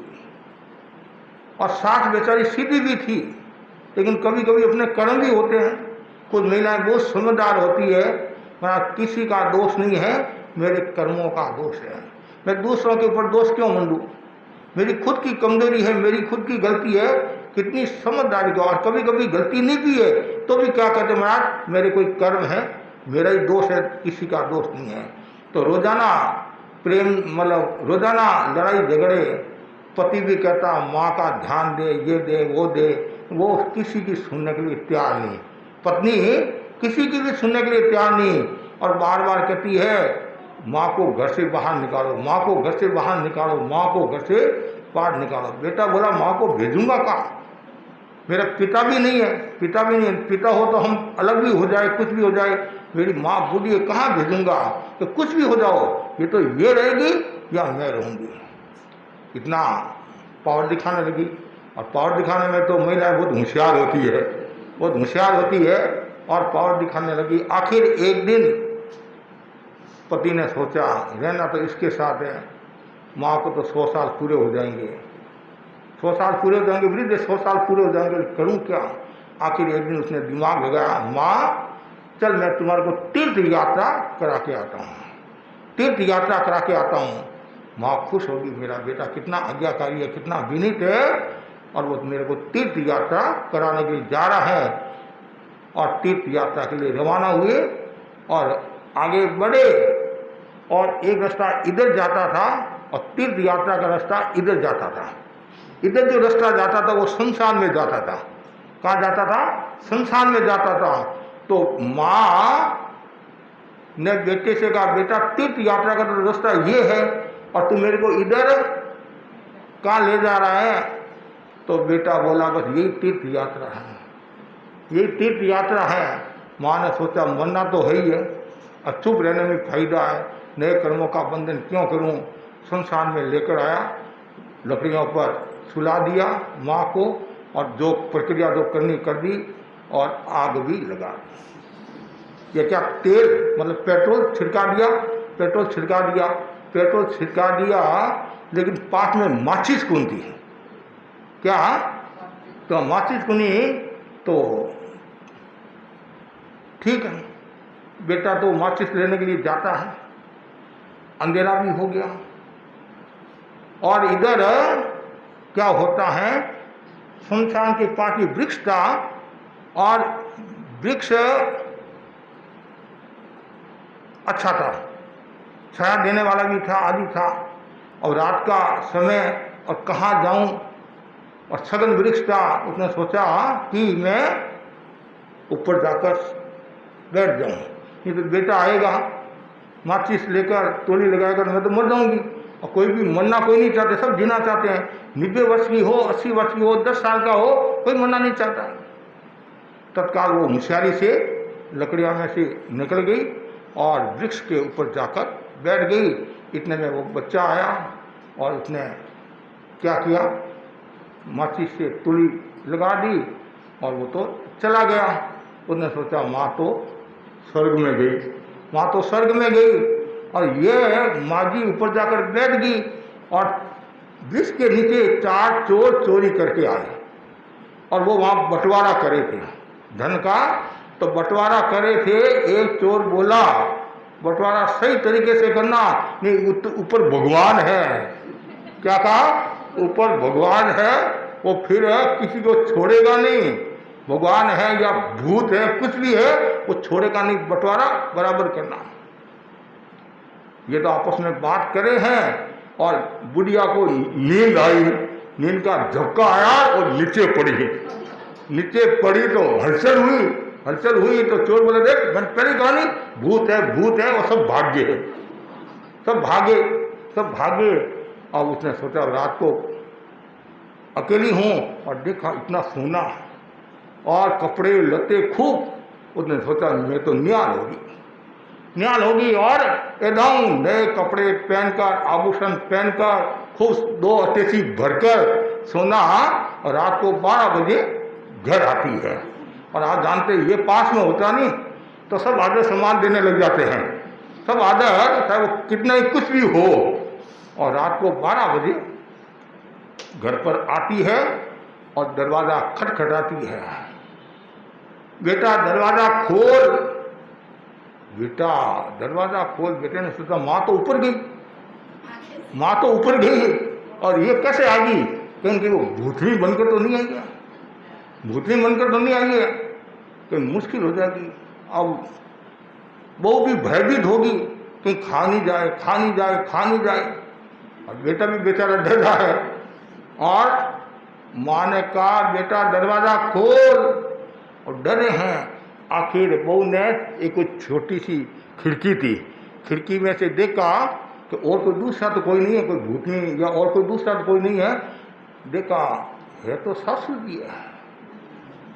और सास बेचारी सीधी भी थी, लेकिन कभी कभी अपने कर्म भी होते हैं। कुछ महिलाएं बहुत समझदार होती है, मेरा किसी का दोष नहीं है, मेरे कर्मों का दोष है, मैं दूसरों के ऊपर दोष क्यों मंडूं? मेरी खुद की कमजोरी है, मेरी खुद की गलती है। कितनी समझदारी का। और कभी कभी गलती नहीं भी है तो भी क्या कहते महाराज, मेरे कोई कर्म है, मेरा ही दोष है, किसी का दोष नहीं है। तो रोजाना प्रेम मतलब रोजाना लड़ाई झगड़े, पति भी कहता माँ का ध्यान दे, ये दे, वो किसी की सुनने के लिए तैयार नहीं, पत्नी किसी की भी सुनने के लिए तैयार नहीं। और बार बार कहती है माँ को घर से बाहर निकालो, माँ को घर से बाहर निकालो, माँ को घर से बाहर निकालो। बेटा बोला माँ को भेजूंगा कहाँ, मेरा पिता भी नहीं है, पिता भी नहीं है, पिता हो तो हम अलग भी हो जाए, कुछ भी हो जाए, मेरी माँ बूढ़ी है, कहाँ भेजूंगा? तो कुछ भी हो जाओ, ये तो ये रहेगी या मैं रहूँगी। इतना पावर दिखाने लगी। और पावर दिखाने में तो महिलाएं बहुत होशियार होती है, बहुत होशियार होती है और पावर दिखाने लगी। आखिर एक दिन पति ने सोचा रहना तो इसके साथ है, माँ को तो 100 साल पूरे हो जाएंगे, 100 साल पूरे हो जाएंगे, वृद्ध 100 साल पूरे हो जाएंगे, करूँ क्या? आखिर एक दिन उसने दिमाग लगाया, माँ चल मैं तुम्हारे को तीर्थ यात्रा करा के आता हूँ, तीर्थ यात्रा करा के आता हूँ। माँ खुश होगी, मेरा बेटा कितना आज्ञाकारी है, कितना विनीत है, और वो मेरे को तीर्थ यात्रा कराने के लिए जा रहा है। और तीर्थ यात्रा के लिए रवाना हुए और आगे बढ़े। और एक रास्ता इधर जाता था और तीर्थ यात्रा का रास्ता इधर जाता था। इधर जो रास्ता जाता था वो शमशान में जाता था। कहाँ जाता था? शमशान में जाता था। तो माँ ने बेटे से कहा, बेटा तीर्थ यात्रा का तो रास्ता ये है और तू मेरे को इधर कहाँ ले जा रहा है? तो बेटा बोला बस यही तीर्थ यात्रा है, यही तीर्थ यात्रा है। माँ ने सोचा मरना तो है ही है, और चुप रहने में फायदा है, नए कर्मों का बंधन क्यों करूं? शमशान में लेकर आया, लकड़ियों पर सुला दिया माँ को, और जो प्रक्रिया जो करनी कर दी और आग भी लगा दी। ये क्या तेल मतलब पेट्रोल छिड़का दिया, पेट्रोल छिड़का दिया, पेट्रोल छिड़का दिया, लेकिन पास में माचिस कौन थी? क्या? तो माचिस कुनी तो ठीक है, बेटा तो माचिस लेने के लिए जाता है, अंधेरा भी हो गया। और इधर क्या होता है, शमशान के पास ही वृक्ष था और वृक्ष अच्छा था, छाया देने वाला भी था, आदि था। और रात का समय और कहाँ जाऊं, और सघन वृक्ष था। उसने सोचा कि मैं ऊपर जाकर बैठ जाऊं, नहीं तो बेटा आएगा माचिस लेकर टोली लगाएगा, मैं तो मर जाऊंगी। और कोई भी मरना कोई नहीं चाहते, सब जीना चाहते हैं। 90 वर्ष की हो, 80 वर्ष की हो, 10 साल का हो, कोई मरना नहीं चाहता। तत्काल वो होशियारी से लकड़ियाँ में से निकल गई और वृक्ष के ऊपर जाकर बैठ गई। इतने में वो बच्चा आया और उसने क्या किया, माचिस से तुली लगा दी और वो तो चला गया। उसने सोचा माँ तो स्वर्ग में गई, माँ तो स्वर्ग में गई। और ये माँ जी ऊपर जाकर बैठ गई और वृक्ष के नीचे 4 चोर चोरी करके आए और वो वहाँ बंटवारा करे थे धन का। तो बंटवारा करे थे, एक चोर बोला बंटवारा सही तरीके से करना, नहीं ऊपर भगवान है। क्या कहा? ऊपर भगवान है, वो फिर किसी को छोड़ेगा नहीं। भगवान है या भूत है, कुछ भी है, वो छोड़ेगा नहीं, बंटवारा बराबर करना। ये तो आपस में बात करे हैं और बुढ़िया को नींद आई, नींद का झपका आया और नीचे पड़ी। नीचे पड़ी तो हलचल हुई, हलचल हुई तो चोर बोले देख मैंने पहले कहा नहीं, भूत है, भूत है। और सब भाग गए, सब भागे, सब भागे। और उसने सोचा रात को अकेली हूँ और देखा इतना सोना और कपड़े लत्ते खूब। उसने सोचा मैं तो न्याल होगी और एकदम नए कपड़े पहनकर, आभूषण पहनकर, खूब 2 अटैची भरकर सोना और रात को 12 बजे घर आती है। और आप जानते ये पास में होता नहीं तो सब आदर सम्मान देने लग जाते हैं, सब आदर, चाहे वो कितना ही कुछ भी हो। और रात को 12 बजे घर पर आती है और दरवाज़ा खटखटाती है। बेटा दरवाज़ा खोल, बेटा दरवाज़ा खोल। बेटे ने सोचा माँ तो ऊपर गई, माँ तो ऊपर गई और ये कैसे आ गई? क्योंकि वो भूतनी बनकर तो नहीं आई है, भूतनी बनकर तो नहीं आई है, तो मुश्किल हो जाएगी। अब बहू भी भयभीत होगी कि खा नहीं जाए, खा नहीं जाए, खा नहीं जाए। और बेटा भी बेचारा डर रहा है। और माँ ने कहा बेटा दरवाज़ा खोल, और डरे हैं। आखिर बहू ने एक छोटी सी खिड़की थी, खिड़की में से देखा कि और कोई दूसरा तो कोई नहीं है, कोई भूतनी या और कोई दूसरा तो कोई नहीं है। देखा है तो सासू जी है,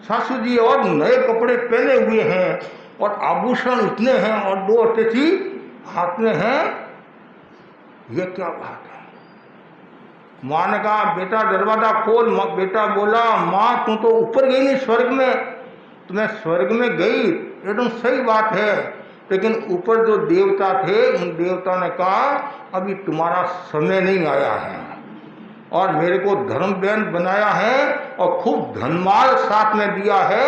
सासू जी और नए कपड़े पहने हुए हैं और आभूषण इतने हैं और 2 अटैची हाथ में हैं। ये क्या बात है? माँ ने कहा बेटा दरवाज़ा खोल। बेटा बोला माँ तू तो ऊपर गई नहीं स्वर्ग में, तुम्हें स्वर्ग में गई एकदम सही बात है, लेकिन ऊपर जो देवता थे उन देवता ने कहा अभी तुम्हारा समय नहीं आया है और मेरे को धर्म बहन बनाया है और खूब धनमाल साथ में दिया है,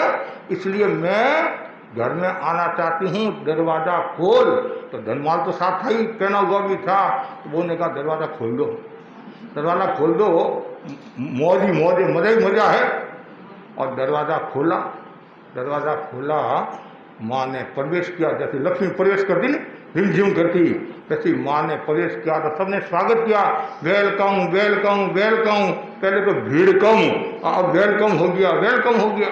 इसलिए मैं घर में आना चाहती हूँ, दरवाज़ा खोल। तो धनमाल तो साथ था ही, पहना हुआ भी था। तो वो ने कहा दरवाज़ा खोल दो, दरवाज़ा खोल दो, मौज ही मौज, मज़ा ही मज़ा है। और दरवाज़ा खोला, दरवाज़ा खोला। माँ ने प्रवेश किया, जैसे लक्ष्मी प्रवेश करती ना रिमझिम करती, वैसे माँ ने प्रवेश किया तो सबने स्वागत किया, वेलकम वेलकम वेलकम। पहले तो भीड़ कम, अब वेलकम हो गया, वेलकम हो गया।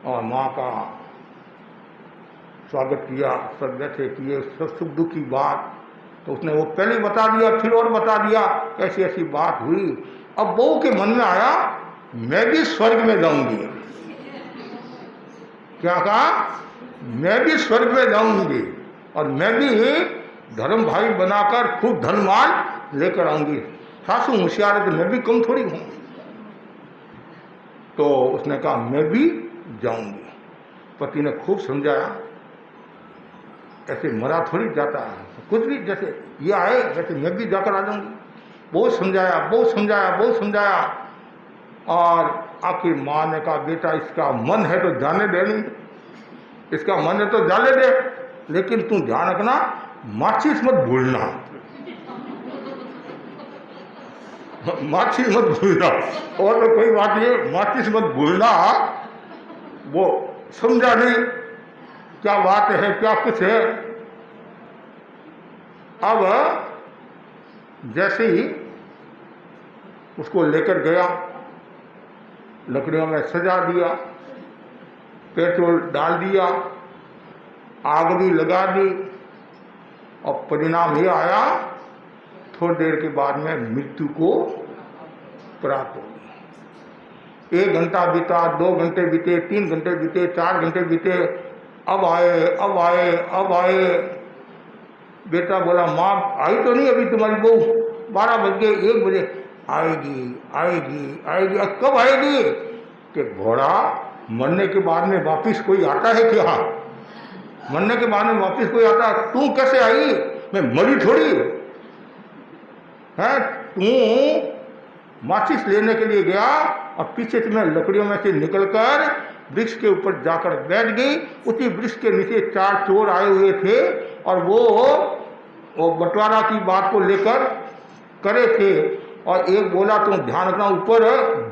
और माँ का स्वागत किया, सब बैठे किए, सब सुख दुख की बात तो उसने वो पहले बता दिया, फिर और बता दिया, ऐसी ऐसी बात हुई। अब बहू के मन में आया मैं भी स्वर्ग में जाऊंगी। क्या कहा? मैं भी स्वर्ग में जाऊंगी और मैं भी धर्म भाई बनाकर खूब धनमाल लेकर आऊंगी। सासू होशियार है तो मैं भी कम थोड़ी हूं। तो उसने कहा मैं भी जाऊंगी। पति ने खूब समझाया, ऐसे मरा थोड़ी जाता है, कुछ भी जैसे ये आए वैसे मैं भी जाकर आ जाऊंगी। बहुत समझाया, बहुत समझाया, बहुत समझाया। और आखिर माँ ने कहा बेटा इसका मन है तो जाने दे, नहीं इसका मन है तो जाने दे, लेकिन तू ध्यान रखना माचिस मत भूलना, माचिस मत भूलना। और तो कोई बात नहीं, माचिस मत भूलना। वो समझा नहीं क्या बात है, क्या कुछ है। अब जैसे ही उसको लेकर गया, लकड़ियों में सजा दिया, पेट्रोल डाल दिया, आग भी लगा दी, और परिणाम ये आया थोड़ी देर के बाद में मृत्यु को प्राप्त हो गई। 1 घंटा बीता, 2 घंटे बीते, 3 घंटे बीते, 4 घंटे बीते। अब आए, अब आए, अब आए। बेटा बोला माँ आई तो नहीं अभी तुम्हारी बहू? 12 बज गए, 1 बजे आएगी, आएगी, आएगी। अब कब आएगी? कि घोड़ा मरने के बाद में वापिस कोई आता है क्या? मरने के बाद में वापिस कोई आता है? तू कैसे आई? मैं मरी थोड़ी है। तू माचिस लेने के लिए गया और पीछे से मैं लकड़ियों में से निकलकर वृक्ष के ऊपर जाकर बैठ गई। उसी वृक्ष के नीचे 4 चोर आए हुए थे और वो बंटवारा की बात को लेकर करे थे। और एक बोला तुम ध्यान रखना ऊपर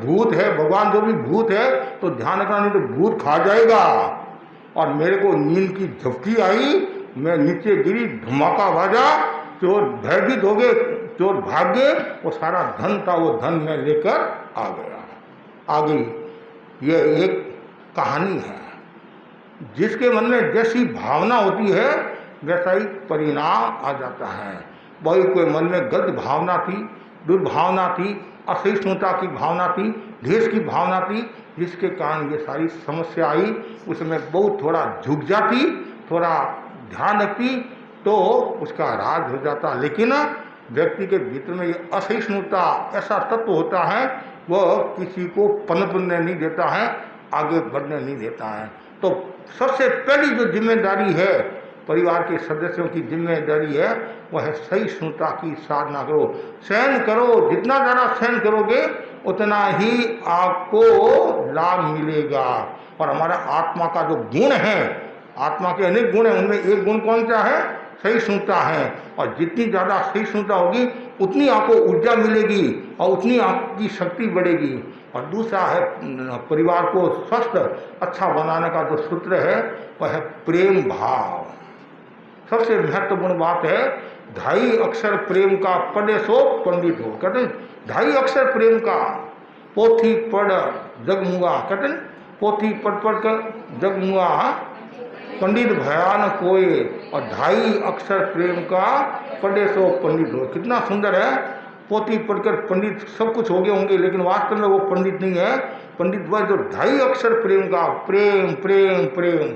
भूत है, भगवान जो भी भूत है तो ध्यान रखना नहीं तो भूत खा जाएगा। और मेरे को नींद की झपकी आई, मैं नीचे गिरी, धमाका बाजा, चोर भयभीत हो गए, चोर भाग गए। वो सारा धन था, वो धन मैं लेकर आ गया। आ गई। ये एक कहानी है। जिसके मन में जैसी भावना होती है वैसा ही परिणाम आ जाता है। वही कोई मन में गलत भावना थी, दुर्भावना थी, असहिष्णुता की भावना थी, द्वेष की भावना थी, जिसके कारण ये सारी समस्या आई। उसमें बहुत थोड़ा झुक जाती, थोड़ा ध्यान रखती तो उसका राज हो जाता। लेकिन व्यक्ति के भीतर में ये असहिष्णुता ऐसा तत्व होता है, वह किसी को पनपने नहीं देता है, आगे बढ़ने नहीं देता है। तो सबसे पहली जो जिम्मेदारी है परिवार के सदस्यों की जिम्मेदारी है, वह है सहिष्णुता की साधना करो, सहन करो। जितना ज़्यादा सहन करोगे उतना ही आपको लाभ मिलेगा। और हमारा आत्मा का जो गुण है, आत्मा के अनेक गुण हैं, उनमें एक गुण कौन सा है? सहिष्णुता है। और जितनी ज़्यादा सहिष्णुता होगी उतनी आपको ऊर्जा मिलेगी और उतनी आपकी शक्ति बढ़ेगी। और दूसरा है परिवार को स्वस्थ अच्छा बनाने का जो सूत्र है वह है प्रेम भाव। सबसे महत्वपूर्ण बात है, ढाई अक्षर प्रेम का पढ़े सो पंडित हो। कहते हैं ढाई अक्षर प्रेम का, पोथी पढ़ जगमुआ, कहते हैं पोथी पढ़ कर जगमुआ पंडित भयान कोय। और ढाई अक्षर प्रेम का पढ़े सो पंडित हो। कितना सुंदर है। पोथी पढ़कर पंडित सब कुछ हो गए होंगे, लेकिन वास्तव में वो पंडित नहीं है। पंडित वह जो ढाई अक्षर प्रेम का, प्रेम प्रेम प्रेम,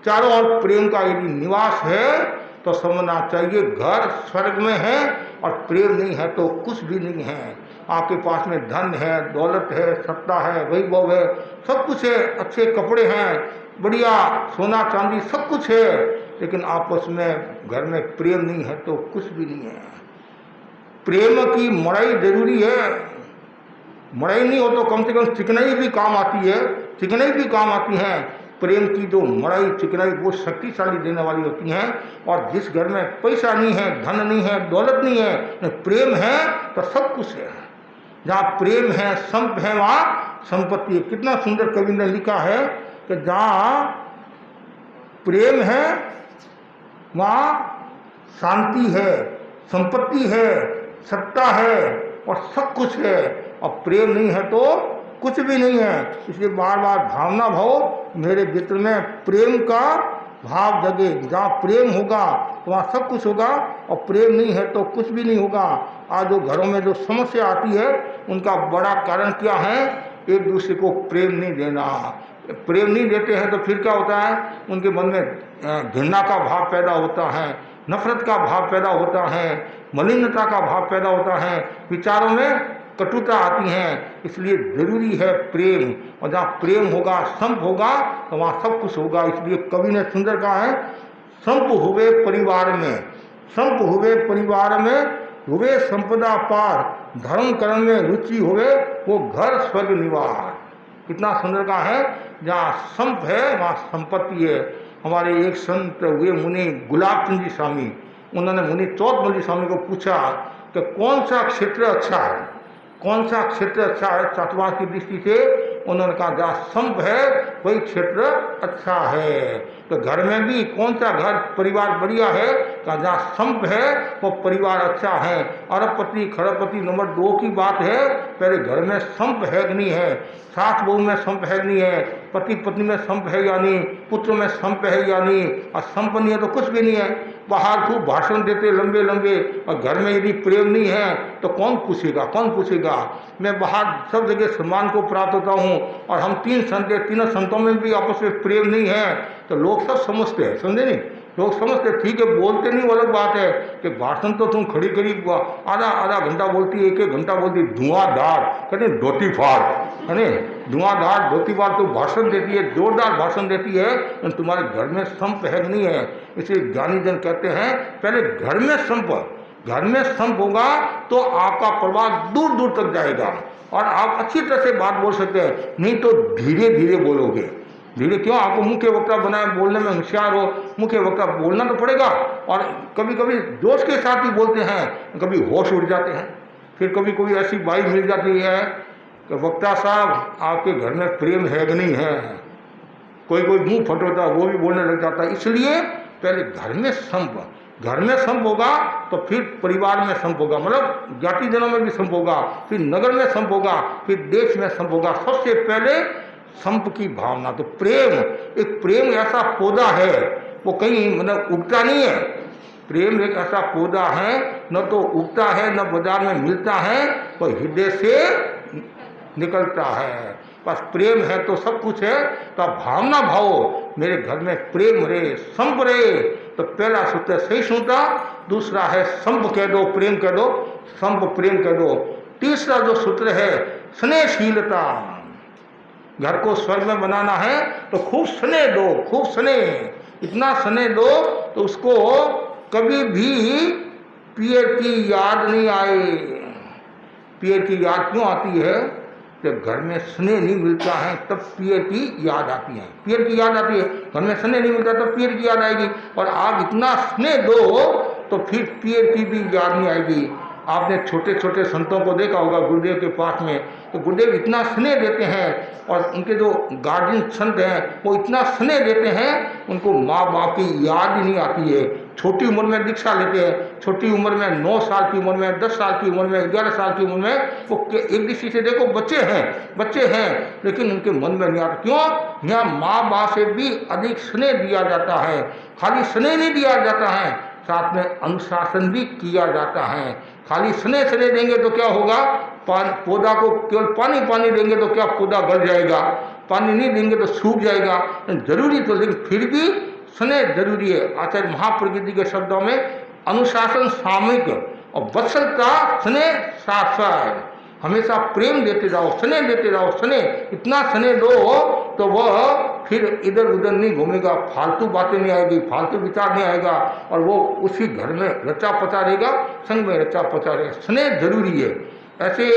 चारों ओर प्रेम का यदि निवास है तो समझना चाहिए घर स्वर्ग में है, और प्रेम नहीं है तो कुछ भी नहीं है। आपके पास में धन है, दौलत है, सत्ता है, वैभव है, सब कुछ है, अच्छे कपड़े हैं, बढ़िया सोना चांदी सब कुछ है, लेकिन आपस में घर में प्रेम नहीं है तो कुछ भी नहीं है। प्रेम की मड़ाई जरूरी है। मड़ाई नहीं हो तो कम से कम चिकनाई भी काम आती है, चिकनाई भी काम आती है। प्रेम की जो मड़ाई चिकनाई वो शक्तिशाली देने वाली होती हैं। और जिस घर में पैसा नहीं है, धन नहीं है, दौलत नहीं है, प्रेम है तो सब कुछ है। जहाँ प्रेम है, संप है, वहाँ संपत्ति है। कितना सुंदर कवि ने लिखा है कि जहाँ प्रेम है वहाँ शांति है, संपत्ति है, सत्ता है और सब कुछ है। और प्रेम नहीं है तो कुछ भी नहीं है। इसलिए बार बार भावना भाव मेरे भीतर में प्रेम का भाव जगे। जहाँ प्रेम होगा तो वहाँ सब कुछ होगा, और प्रेम नहीं है तो कुछ भी नहीं होगा। आज जो घरों में जो समस्या आती है उनका बड़ा कारण क्या है? एक दूसरे को प्रेम नहीं देना। प्रेम नहीं देते हैं तो फिर क्या होता है? उनके मन में घृणा का भाव पैदा होता है, नफरत का भाव पैदा होता है, मलिनता का भाव पैदा होता है, विचारों में कटुता आती है। इसलिए जरूरी है प्रेम, और जहाँ प्रेम होगा, संप होगा तो वहाँ सब कुछ होगा। इसलिए कवि ने सुंदर कहा है, संप हुए परिवार में, संप हुए परिवार में हुए संपदा पार, धर्म कर्म में रुचि हुए वो घर स्वर्ग निवास। कितना सुंदर कहा है। जहाँ संप है वहाँ संपत्ति है। हमारे एक संत हुए मुनि गुलाब चंद जी स्वामी, उन्होंने मुनि चौथमल स्वामी को पूछा कि कौन सा क्षेत्र अच्छा है, कौन सा क्षेत्र अच्छा है चातुर्मास की दृष्टि से? उन्होंने कहा जहाँ संप है वही क्षेत्र अच्छा है। तो घर में भी कौन सा घर परिवार बढ़िया है? कहा जहाँ संप है वो परिवार अच्छा है। अरबपति खरबपति नंबर 2 की बात है, पहले घर में संप है कि नहीं है, सास बहू में संप है नहीं है, पति पत्नी में संप है या नहीं, पुत्र में संप है या नहीं। और संप नहीं है तो कुछ भी नहीं है। बाहर खूब भाषण देते लंबे लंबे, और घर में यदि प्रेम नहीं है तो कौन पूछेगा, कौन पूछेगा? मैं बाहर सब जगह सम्मान को प्राप्त होता हूँ, और हम 3 संत हैं, तीनों संतों में भी आपस में प्रेम नहीं है, तो लोग सब समझते हैं, समझे नहीं? लोग समझते ठीक है, बोलते नहीं, वो अलग बात है कि भाषण तो तुम खड़ी खड़ी आधा आधा घंटा बोलती है, 1-1 घंटा बोलती है, धुआंधार कहते धोती फाड़, है ना, धुआंधार धोती फाड़ तो भाषण देती है, जोरदार भाषण देती है, तुम्हारे घर में संप है नहीं है। इसलिए ज्ञानी जन कहते हैं पहले घर में संप, घर में संप होगा तो आपका प्रभाव दूर दूर तक जाएगा, और आप अच्छी तरह से बात बोल सकते हैं। नहीं तो धीरे धीरे बोलोगे। धीरे क्यों? आपको मुख्य वक्ता बनाए, बोलने में होशियार हो, मुख्य वक्ता बोलना तो पड़ेगा। और कभी कभी जोश के साथ ही बोलते हैं, कभी होश उड़ जाते हैं। फिर कभी कभी ऐसी बाई मिल जाती है कि वक्ता साहब आपके घर में प्रेम है कि नहीं है, कोई कोई मुंह फटोता वो भी बोलने लग जाता है। इसलिए पहले घर में संप, घर में संप होगा तो फिर परिवार में संप होगा, मतलब जाति जनों में भी संप होगा, फिर नगर में संप होगा, फिर देश में संप होगा। सबसे पहले संप की भावना। तो प्रेम, एक प्रेम ऐसा पौधा है, वो कहीं मतलब उगता नहीं है। प्रेम एक ऐसा पौधा है, न तो उगता है न बाजार में मिलता है, वो हृदय से निकलता है। बस प्रेम है तो सब कुछ है। तो आप भावना भावो मेरे घर में प्रेम रहे, संप रहे। तो पहला सूत्र सही सुनता, दूसरा है संप कह दो, प्रेम कह दो, संप प्रेम कह दो। तीसरा जो सूत्र है स्नेहशीलता। घर को स्वर्ग में बनाना है तो खूब स्नेह दो, खूब स्नेह, इतना स्नेह दो तो उसको कभी भी पियर की याद नहीं आए। पियर की याद क्यों आती है? जब घर में स्नेह नहीं मिलता है तब पियर की याद आती है। पियर की याद आती है, घर में स्नेह नहीं मिलता तब पियर की याद आएगी। और आप इतना स्नेह दो तो फिर पियर की भी याद नहीं आएगी। आपने छोटे छोटे संतों को देखा होगा गुरुदेव के पास में, तो गुरुदेव इतना स्नेह देते हैं और उनके जो गार्जियन संत हैं वो इतना स्नेह देते हैं, उनको माँ बाप की याद ही नहीं आती है। छोटी उम्र में दीक्षा लेते हैं, छोटी उम्र में 9 साल की उम्र में, 10 साल की उम्र में, 11 साल की उम्र में, वो एक दृष्टि से देखो बच्चे हैं लेकिन उनके मन में नहीं आता। क्यों? यहाँ माँ बाप से भी अधिक स्नेह दिया जाता है। खाली स्नेह नहीं दिया जाता है, साथ में अनुशासन भी किया जाता है। खाली स्नेह देंगे तो क्या होगा? पौधा को केवल पानी देंगे तो क्या पौधा गल जाएगा? पानी नहीं देंगे तो सूख जाएगा। जरूरी तो, लेकिन फिर भी स्नेह जरूरी है। आचार्य महाप्रकृति के शब्दों में अनुशासन सामयिक और वत्सलता स्नेह साथ। हमेशा प्रेम देते जाओ, स्नेह देते जाओ, स्नेह, इतना स्नेह दो तो वह फिर इधर उधर नहीं घूमेगा, फालतू बातें नहीं आएगी, फालतू विचार नहीं आएगा और वो उसी घर में रचा पचा रहेगा, संग में रचा पचा रहेगा। स्नेह जरूरी है। ऐसे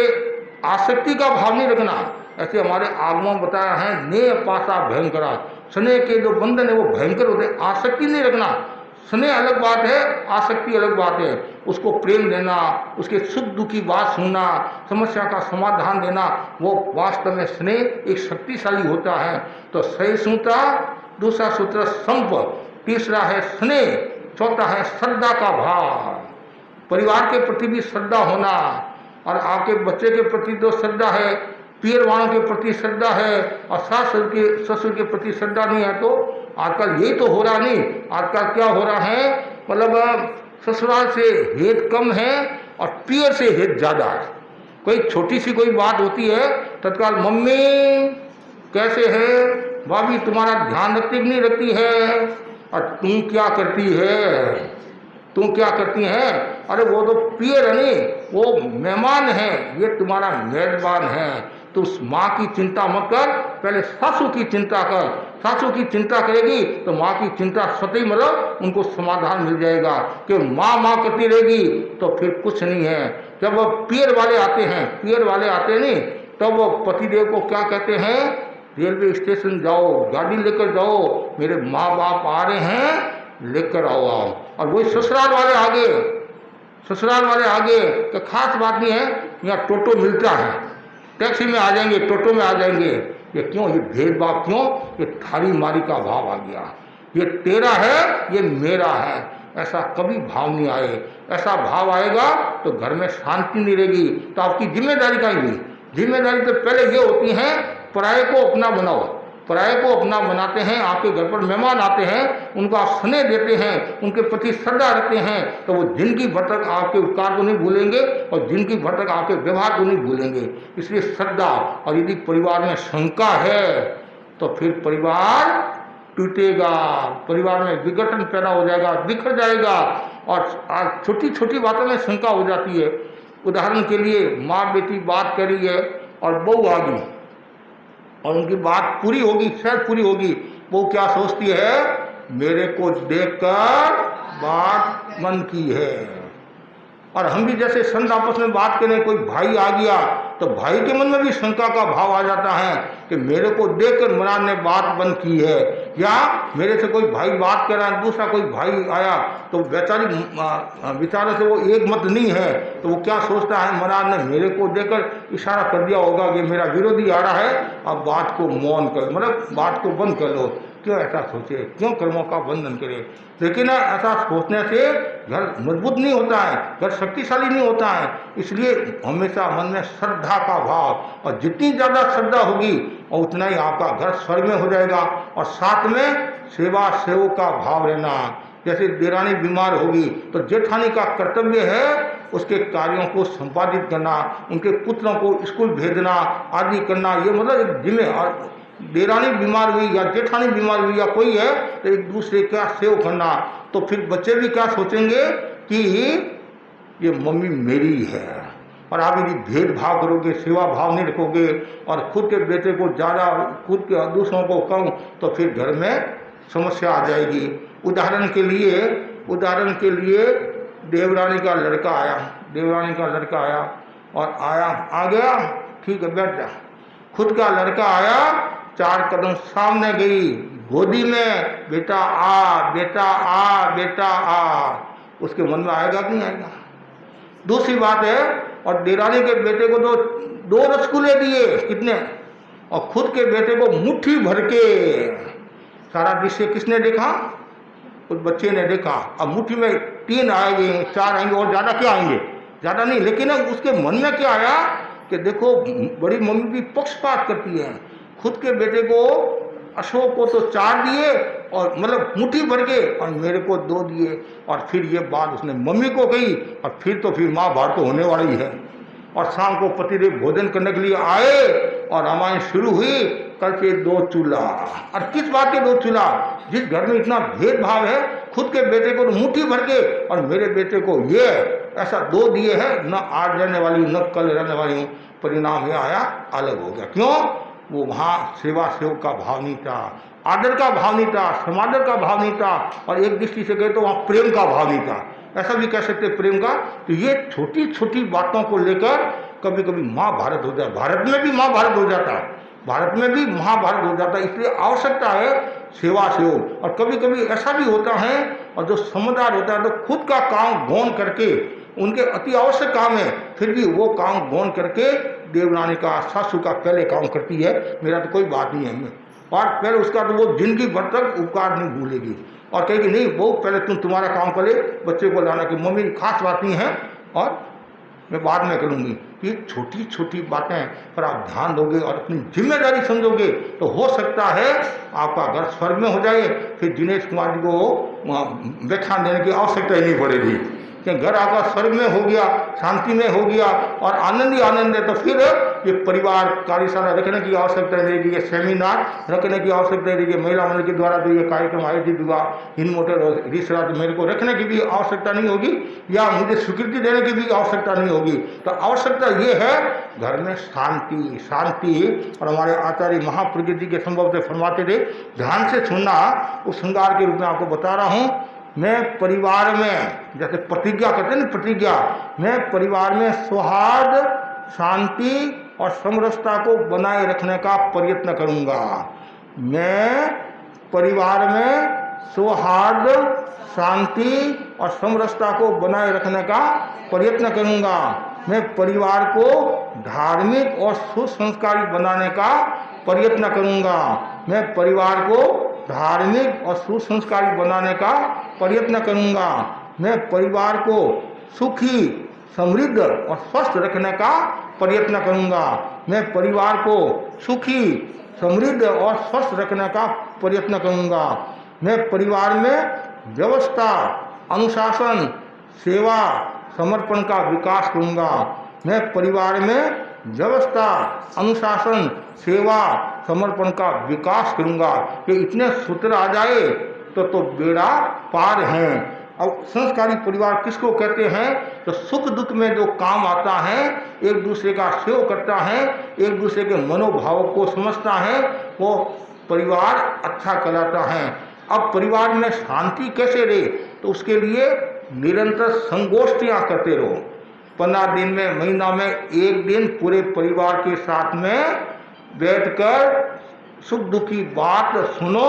आसक्ति का भाव नहीं रखना। ऐसे हमारे आगमों में बताया है नेह पासा भयंकरा। स्नेह के जो बंधन है वो भयंकर होते हैं। आसक्ति नहीं रखना। स्नेह अलग बात है, आसक्ति अलग बात है। उसको प्रेम देना, उसके सुख दुख की बात सुनना, समस्या का समाधान देना, वो वास्तव में स्नेह एक शक्तिशाली होता है। तो सहिष्णुता, दूसरा सूत्र संप, तीसरा है स्नेह, चौथा है श्रद्धा का भाव। परिवार के प्रति भी श्रद्धा होना, और आपके बच्चे के प्रति तो श्रद्धा है, पियर वालों के प्रति श्रद्धा है, और ससुर के प्रति श्रद्धा नहीं है। तो आजकल यही तो हो रहा नहीं। आजकल क्या हो रहा है, मतलब ससुराल से हेत कम है और पियर से हेत ज़्यादा है। कोई छोटी सी कोई बात होती है तत्काल मम्मी कैसे है, भाभी तुम्हारा ध्यान रखती कि नहीं रखती है, और तुम क्या करती है, तुम क्या करती हैं? अरे वो तो पियर है नहीं, वो मेहमान है, ये तुम्हारा मेजबान है। तो उस माँ की चिंता मत कर, पहले सासू की चिंता कर। सासू की चिंता करेगी तो माँ की चिंता स्वतः मतलब उनको समाधान मिल जाएगा। कि माँ करती रहेगी तो फिर कुछ नहीं है। जब वो पियर वाले आते हैं, पियर वाले आते नहीं, तब वो पतिदेव को क्या कहते हैं, रेलवे स्टेशन जाओ, गाड़ी लेकर जाओ, मेरे माँ बाप आ रहे हैं, लेकर आओ। और वही ससुराल वाले आगे, ससुराल वाले आगे तो खास बात नहीं है, यहाँ टोटो मिलता है, टैक्सी में आ जाएंगे, टोटो में आ जाएंगे। ये क्यों? ये भेदभाव क्यों? ये थारी मारी का भाव आ गया। ये तेरा है, ये मेरा है, ऐसा कभी भाव नहीं आए। ऐसा भाव आएगा तो घर में शांति नहीं रहेगी। तो आपकी जिम्मेदारी का ही नहीं। जिम्मेदारी तो पहले ये होती है, पराये को अपना बनाओ। पराये को अपना बनाते हैं, आपके घर पर मेहमान आते हैं, उनको आप स्नेह देते हैं, उनके प्रति श्रद्धा रखते हैं, तो वो जिंदगी भर तक आपके उपकार को नहीं भूलेंगे और जिंदगी भर तक आपके व्यवहार को नहीं भूलेंगे। इसलिए श्रद्धा। और यदि परिवार में शंका है तो फिर परिवार टूटेगा, परिवार में विघटन पैदा हो जाएगा, बिखर जाएगा। और छोटी छोटी बातों में शंका हो जाती है। उदाहरण के लिए माँ बेटी बात कर रही है और बहू आ गई और उनकी बात पूरी होगी, शायद पूरी होगी, वो क्या सोचती है, मेरे को देखकर बात मन की है। और हम भी जैसे संत आपस में बात करें, कोई भाई आ गया तो भाई के मन में भी शंका का भाव आ जाता है कि मेरे को देखकर मरान ने बात बंद की है, या मेरे से कोई भाई बात कर रहा है, दूसरा कोई भाई आया तो बेचारे से वो एक मत नहीं है, तो वो क्या सोचता है, मरान ने मेरे को देखकर इशारा कर दिया होगा कि मेरा विरोधी आ रहा है, अब बात को मौन कर, मतलब बात को बंद कर लो। क्यों ऐसा सोचे, क्यों कर्मों का बंधन करे? लेकिन ऐसा सोचने से घर मजबूत नहीं होता है, घर शक्तिशाली नहीं होता है। इसलिए हमेशा मन में श्रद्धा का भाव, और जितनी ज़्यादा श्रद्धा होगी और उतना ही आपका घर स्वर्ग में हो जाएगा। और साथ में सेवा सेवक का भाव रहना। जैसे देरानी बीमार होगी तो जेठानी का कर्तव्य है उसके कार्यों को संपादित करना, उनके पुत्रों को स्कूल भेजना आदि करना, ये मतलब एक जिम्मे। और देरानी बीमार हुई या जेठानी बीमार हुई या कोई है तो एक दूसरे का सेव करना। तो फिर बच्चे भी क्या सोचेंगे कि ये मम्मी मेरी है। और आप यदि भेदभाव करोगे, सेवा भाव नहीं रखोगे और खुद के बेटे को ज़्यादा, खुद के दूसरों को कम, तो फिर घर में समस्या आ जाएगी। उदाहरण के लिए देवरानी का लड़का आया और आ गया, ठीक है बैठ जा। खुद का लड़का आया, 4 कदम सामने गई, गोदी में, बेटा आ, बेटा आ, बेटा आ। उसके मन में आएगा कि नहीं आएगा? दूसरी बात है, और देरानी के बेटे को तो 2 रसगुल्ले दिए, कितने, और खुद के बेटे को मुट्ठी भर के। सारा दृश्य किसने देखा? उस बच्चे ने देखा। अब मुट्ठी में 3 आएंगे, 4 आएंगे और ज़्यादा क्या आएंगे? ज़्यादा नहीं। लेकिन अब उसके मन में क्या आया कि देखो बड़ी मम्मी भी पक्षपात करती है। खुद के बेटे को, अशोक को तो 4 दिए और मतलब मुट्ठी भर के, और मेरे को 2 दिए। और फिर ये बात उसने मम्मी को कही, और फिर महाभारत तो होने वाली है। और शाम को पतिदेव भोजन करने के लिए आए और रामायण शुरू हुई। कल के 2 चूल्हा। और किस बात के 2 चूल्हा? जिस घर में इतना भेदभाव है, खुद के बेटे को मुट्ठी भर के और मेरे बेटे को ये ऐसा 2 दिए हैं, न आज रहने वाली न कल रहने वाली हूँ। परिणाम ये आया, अलग हो गया। क्यों? वो वहाँ सेवा सेवक का भाव नहीं था, आदर का भाव नहीं था, समादर का भाव नहीं था, और एक दृष्टि से कहे तो वहाँ प्रेम का भाव नहीं था। ऐसा भी कह सकते प्रेम का। तो ये छोटी छोटी बातों को लेकर कभी कभी महाभारत हो जाता, भारत में भी महाभारत हो जाता है, भारत में भी महाभारत हो जाता है। इसलिए आवश्यकता है सेवा सेवक। और कभी कभी ऐसा भी होता है, और जो समझदार होता है तो खुद का काम गौण करके, उनके अति आवश्यक काम है फिर भी वो काम गौण करके देवरानी का, सासू का पहले काम करती है। मेरा तो कोई बात नहीं है, और पहले उसका तो वो जिंदगी भर तक उपकार नहीं भूलेगी और कहेगी नहीं वो पहले तुम्हारा काम करे, बच्चे को लाना कि मम्मी खास बात नहीं है और मैं बाद में करूँगी। ये छोटी छोटी बातें पर आप ध्यान दोगे और अपनी जिम्मेदारी समझोगे तो हो सकता है आपका घर स्वर्ग में हो जाए। फिर दिनेश कुमार जी को व्याख्यान देने की आवश्यकता ही नहीं पड़ेगी कि घर आपका स्वर्ग में हो गया, शांति में हो गया और आनंद ही आनंद है। तो फिर ये परिवार कार्यशाला रखने की आवश्यकता नहीं रहेगी, ये सेमिनार रखने की आवश्यकता नहीं रहेगी, महिला मंडल के द्वारा जो ये कार्यक्रम आयोजित हुआ हिंद मोटर और रिश्ता, तो मेरे को रखने की भी आवश्यकता नहीं होगी या मुझे स्वीकृति देने की भी आवश्यकता नहीं होगी। तो आवश्यकता ये है घर में शांति, शांति। और हमारे आचार्य महाप्रज्ञ जी के संभव से फरमाते थे, ध्यान से सुनना, उस श्रृंगार के रूप में आपको बता रहा हूँ। मैं परिवार में, जैसे प्रतिज्ञा करते हैं ना, प्रतिज्ञा, मैं परिवार में सौहार्द, शांति और समरसता को बनाए रखने का प्रयत्न करूंगा। मैं परिवार में सौहार्द, शांति और समरसता को बनाए रखने का प्रयत्न करूंगा। मैं परिवार को धार्मिक और सुसंस्कारी बनाने का प्रयत्न करूंगा। मैं परिवार को धार्मिक और सुसंस्कारी बनाने का प्रयत्न करूंगा। मैं परिवार को सुखी, समृद्ध और स्वस्थ रखने का प्रयत्न करूंगा। मैं परिवार को सुखी, समृद्ध और स्वस्थ रखने का प्रयत्न करूंगा। मैं परिवार में व्यवस्था, अनुशासन, सेवा, समर्पण का विकास करूंगा। मैं परिवार में व्यवस्था, अनुशासन, सेवा, समर्पण का विकास करूंगा। कि इतने सूत्र आ जाए तो बेड़ा पार है। अब संस्कारी परिवार किसको कहते हैं? तो सुख दुख में जो काम आता है, एक दूसरे का सेवा करता है, एक दूसरे के मनोभाव को समझता है, वो परिवार अच्छा कहलाता है। अब परिवार में शांति कैसे रहे? तो उसके लिए निरंतर संगोष्ठियाँ करते रहो। 15 दिन में, महीना में 1 दिन पूरे परिवार के साथ में बैठकर सुख दुख की बात सुनो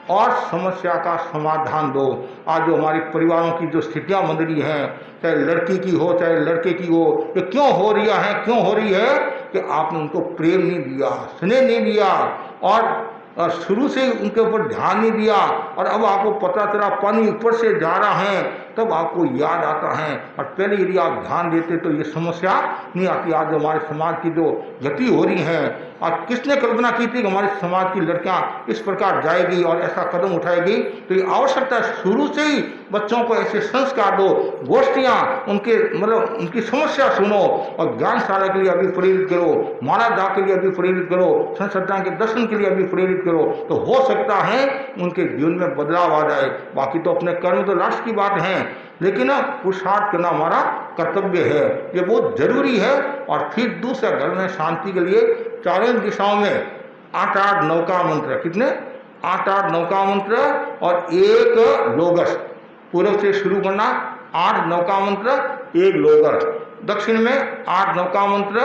और समस्या का समाधान दो। आज जो हमारी परिवारों की जो स्थितियां बन रही हैं, चाहे लड़की की हो चाहे लड़के की हो, ये क्यों हो रही है? क्यों हो रही है? कि आपने उनको प्रेम नहीं दिया, स्नेह नहीं दिया और और शुरू से उनके ऊपर ध्यान नहीं दिया और अब आपको पता चला पानी ऊपर से जा रहा है, तब आपको याद आता है। और पहले यदि आप ध्यान देते तो ये समस्या नहीं आती। आज हमारे समाज की जो गति हो रही है, और किसने कल्पना की थी कि हमारे समाज की लड़कियां इस प्रकार जाएगी और ऐसा कदम उठाएगी। तो ये आवश्यकता है शुरू से ही बच्चों को ऐसे संस्कार दो, गोष्ठियाँ उनके मतलब उनकी समस्या सुनो और ज्ञानशाला के लिए अभी प्रेरित करो, मानवता के लिए अभी प्रेरित करो, संस्कृति के दर्शन के लिए अभी प्रेरित करो। तो हो सकता है उनके जीवन में बदलाव आ जाए। बाकी तो अपने कर्म तो लास्ट की बात है, लेकिन पुरुषार्थ करना हमारा कर्तव्य है, ये बहुत जरूरी है। और फिर दूसरा, घर में शांति के लिए चारों दिशाओं में 8-8 नौका मंत्र, कितने 8-8 नौका मंत्र और 1 लोगस। पूर्व से शुरू करना 8 नौका मंत्र 1 लोगर, दक्षिण में 8 नौका मंत्र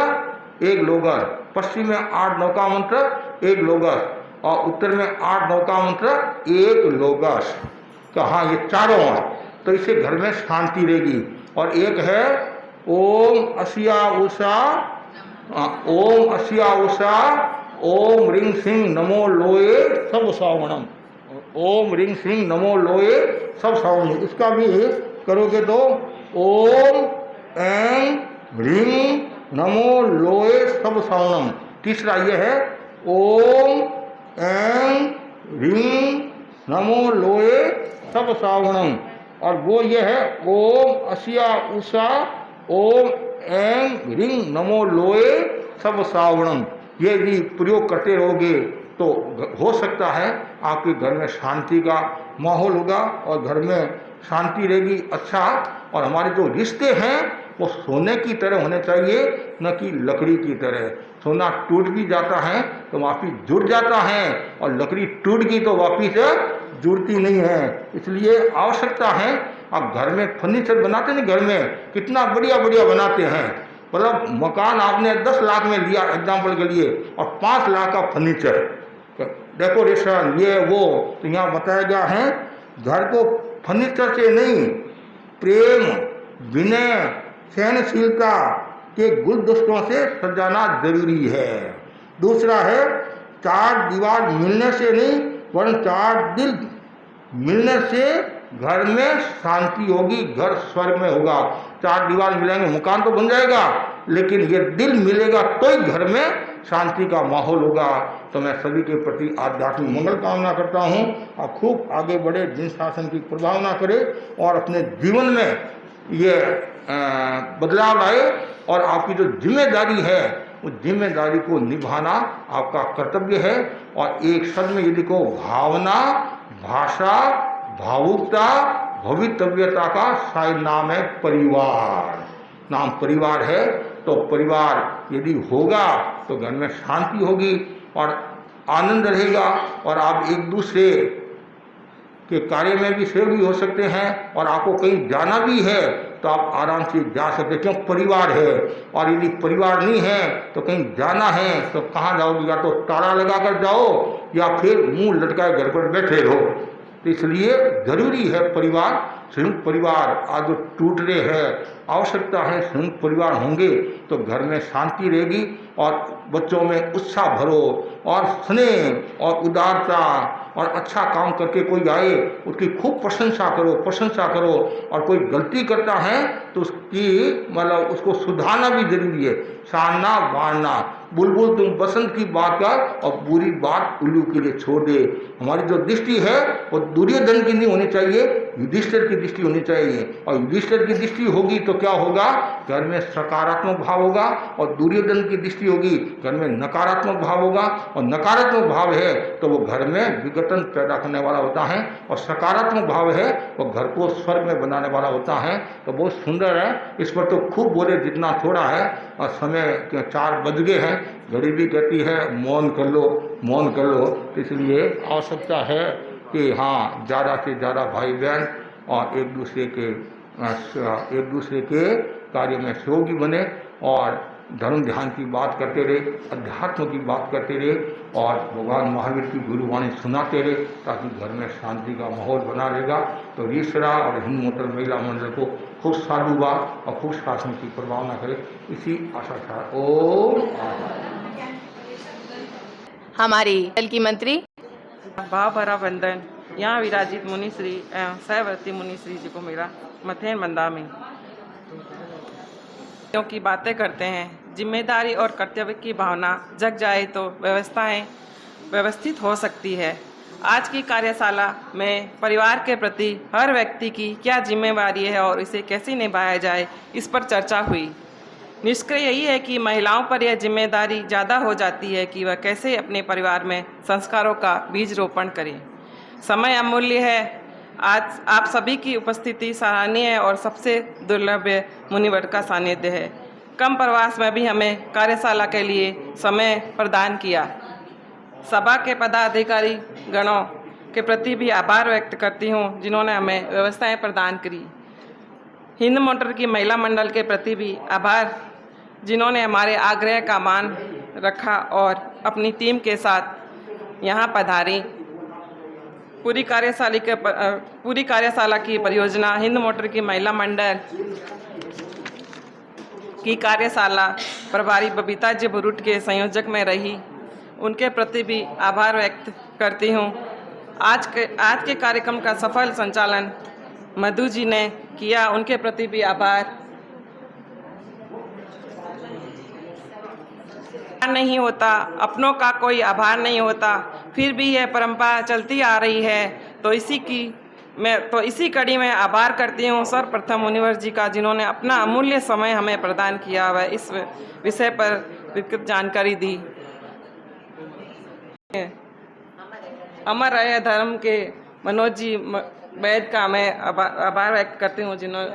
1 लोगर, पश्चिम में 8 नौका मंत्र 1 लोगस और उत्तर में 8 नौका मंत्र 1 लोगस। कहाँ ये चारों हैं, तो इससे घर में शांति रहेगी। और एक है ओम अस्या उषा, ओम अस्या उषा, ओम रिंग सिंह नमो लोए सब सावणम, ओम रिंग सिंह नमो लोए सब सावणम। इसका भी करोगे तो ओम एं रिंग नमो लोए सब सावणम। तीसरा ये है ओम एं रिंग नमो लोए सब सावणम। और वो ये है ओम अस्या उषा, ओम एं रिंग नमो लोए सब सावणम। ये यदि प्रयोग करते रहोगे तो हो सकता है आपके घर में शांति का माहौल होगा और घर में शांति रहेगी। अच्छा, और हमारे जो रिश्ते हैं वो सोने की तरह होने चाहिए, न कि लकड़ी की तरह। सोना टूट भी जाता है तो वापिस जुड़ जाता है, और लकड़ी टूट गई तो वापिस जुड़ती नहीं है। इसलिए आवश्यकता है, आप घर में फर्नीचर बनाते नहीं, घर में कितना बढ़िया बढ़िया बनाते हैं, मतलब मकान आपने 10 लाख में लिया एग्जाम्पल के लिए, और 5 लाख का फर्नीचर, डेकोरेशन, ये वो। तो यहाँ बताया गया है घर को फर्नीचर से नहीं, प्रेम, विनय, सहनशीलता के गुलदस्तों से सजाना जरूरी है। दूसरा है 4 दीवार मिलने से नहीं, वरन 4 दिल मिलने से घर में शांति होगी, घर स्वर्ग में होगा। 4 दीवार मिलेंगे मकान तो बन जाएगा, लेकिन ये दिल मिलेगा तो ही घर में शांति का माहौल होगा। तो मैं सभी के प्रति आध्यात्मिक मंगल कामना करता हूँ, और खूब आगे बढ़े, जिन शासन की प्रभावना करे और अपने जीवन में ये बदलाव लाए। और आपकी जो जिम्मेदारी है उस जिम्मेदारी को निभाना आपका कर्तव्य है। और एक शब्द में यदि को भावना, भाषा, भावुकता, भवितव्यता का शायद नाम है परिवार। नाम परिवार है, तो परिवार यदि होगा तो घर में शांति होगी और आनंद रहेगा, और आप एक दूसरे के कार्य में भी सहयोगी हो सकते हैं। और आपको कहीं जाना भी है तो आप आराम से जा सकते हैं, क्यों परिवार है। और यदि परिवार नहीं है तो कहीं जाना है तो कहाँ जाओगे, या तो ताला लगा कर जाओ या फिर मुंह लटकाए घर पर बैठे रहो। तो इसलिए जरूरी है परिवार, संयुक्त परिवार आज जो टूट रहे हैं, आवश्यकता है संयुक्त परिवार होंगे तो घर में शांति रहेगी और बच्चों में उत्साह भरो और स्नेह और उदारता, और अच्छा काम करके कोई आए उसकी खूब प्रशंसा करो। और कोई गलती करता है तो उसकी मतलब उसको सुधारना भी जरूरी है। सारना बारना, बुलबुल तुम बसंत की बात कर और बुरी बात उल्लू के लिए छोड़ दे। हमारी जो दृष्टि है वो दुर्योधन की नहीं होनी चाहिए, युधिष्ठिर की दृष्टि होनी चाहिए। और युधिष्ठिर की दृष्टि होगी तो क्या होगा, घर में सकारात्मक भाव होगा, और दुर्योधन की दृष्टि होगी घर में नकारात्मक भाव होगा। और नकारात्मक भाव है तो वो घर में विघटन पैदा करने वाला होता है, और सकारात्मक भाव है वो घर को स्वर्ग में बनाने वाला होता है। तो बहुत सुंदर है, इस पर तो खूब बोले जितना थोड़ा है। और समय 4 बज गए हैं, घड़ी भी कहती है मौन कर लो। तो इसलिए आवश्यकता है कि हाँ, ज़्यादा से ज़्यादा भाई बहन और एक दूसरे के कार्य में सहयोगी बने, और धर्म ध्यान की बात करते रहे, अध्यात्म की बात करते रहे, और भगवान महावीर की गुरुवाणी सुनाते रहे, ताकि घर में शांति का माहौल बना रहेगा। तो रीसरा और हिंदू मोटर महिला मंडल को खूब साधुवाद और खूब शासन की प्रभावना करे, इसी आशा था। ओम। हमारी दल की मंत्री भाव भरा वंदन यहाँ विराजित मुनि श्री एवं सहवर्ती मुनि श्री जी को मेरा मथेन बंदा में क्योंकि बातें करते हैं। जिम्मेदारी और कर्तव्य की भावना जग जाए तो व्यवस्थाएं व्यवस्थित हो सकती है। आज की कार्यशाला में परिवार के प्रति हर व्यक्ति की क्या जिम्मेदारी है और इसे कैसे निभाया जाए, इस पर चर्चा हुई। निष्कर्ष यही है कि महिलाओं पर यह जिम्मेदारी ज़्यादा हो जाती है कि वह कैसे अपने परिवार में संस्कारों का बीज रोपण करें। समय अमूल्य है। आज आप सभी की उपस्थिति सराहनीय है और सबसे दुर्लभ मुनिवर का सानिध्य है। कम प्रवास में भी हमें कार्यशाला के लिए समय प्रदान किया। सभा के पदाधिकारी गणों के प्रति भी आभार व्यक्त करती हूँ जिन्होंने हमें व्यवस्थाएं प्रदान करी। हिंद मोटर की महिला मंडल के प्रति भी आभार जिन्होंने हमारे आग्रह का मान रखा और अपनी टीम के साथ यहाँ पधारी। पूरी कार्यशाला की परियोजना हिंद मोटर की महिला मंडल की कार्यशाला प्रभारी बबीता जी बुरुट के संयोजक में रही। उनके प्रति भी आभार व्यक्त करती हूँ। आज के कार्यक्रम का सफल संचालन मधु जी ने किया, उनके प्रति भी आभार। नहीं होता, अपनों का कोई आभार नहीं होता, फिर भी यह परंपरा चलती आ रही है। तो इसी कड़ी में आभार करती हूँ सर्वप्रथम मुनिवर जी का जिन्होंने अपना अमूल्य समय हमें प्रदान किया व इस विषय पर विस्तृत जानकारी दी। अमर रहे धर्म के मनोज जी वैद का मैं आभार व्यक्त करती हूँ जिन्होंने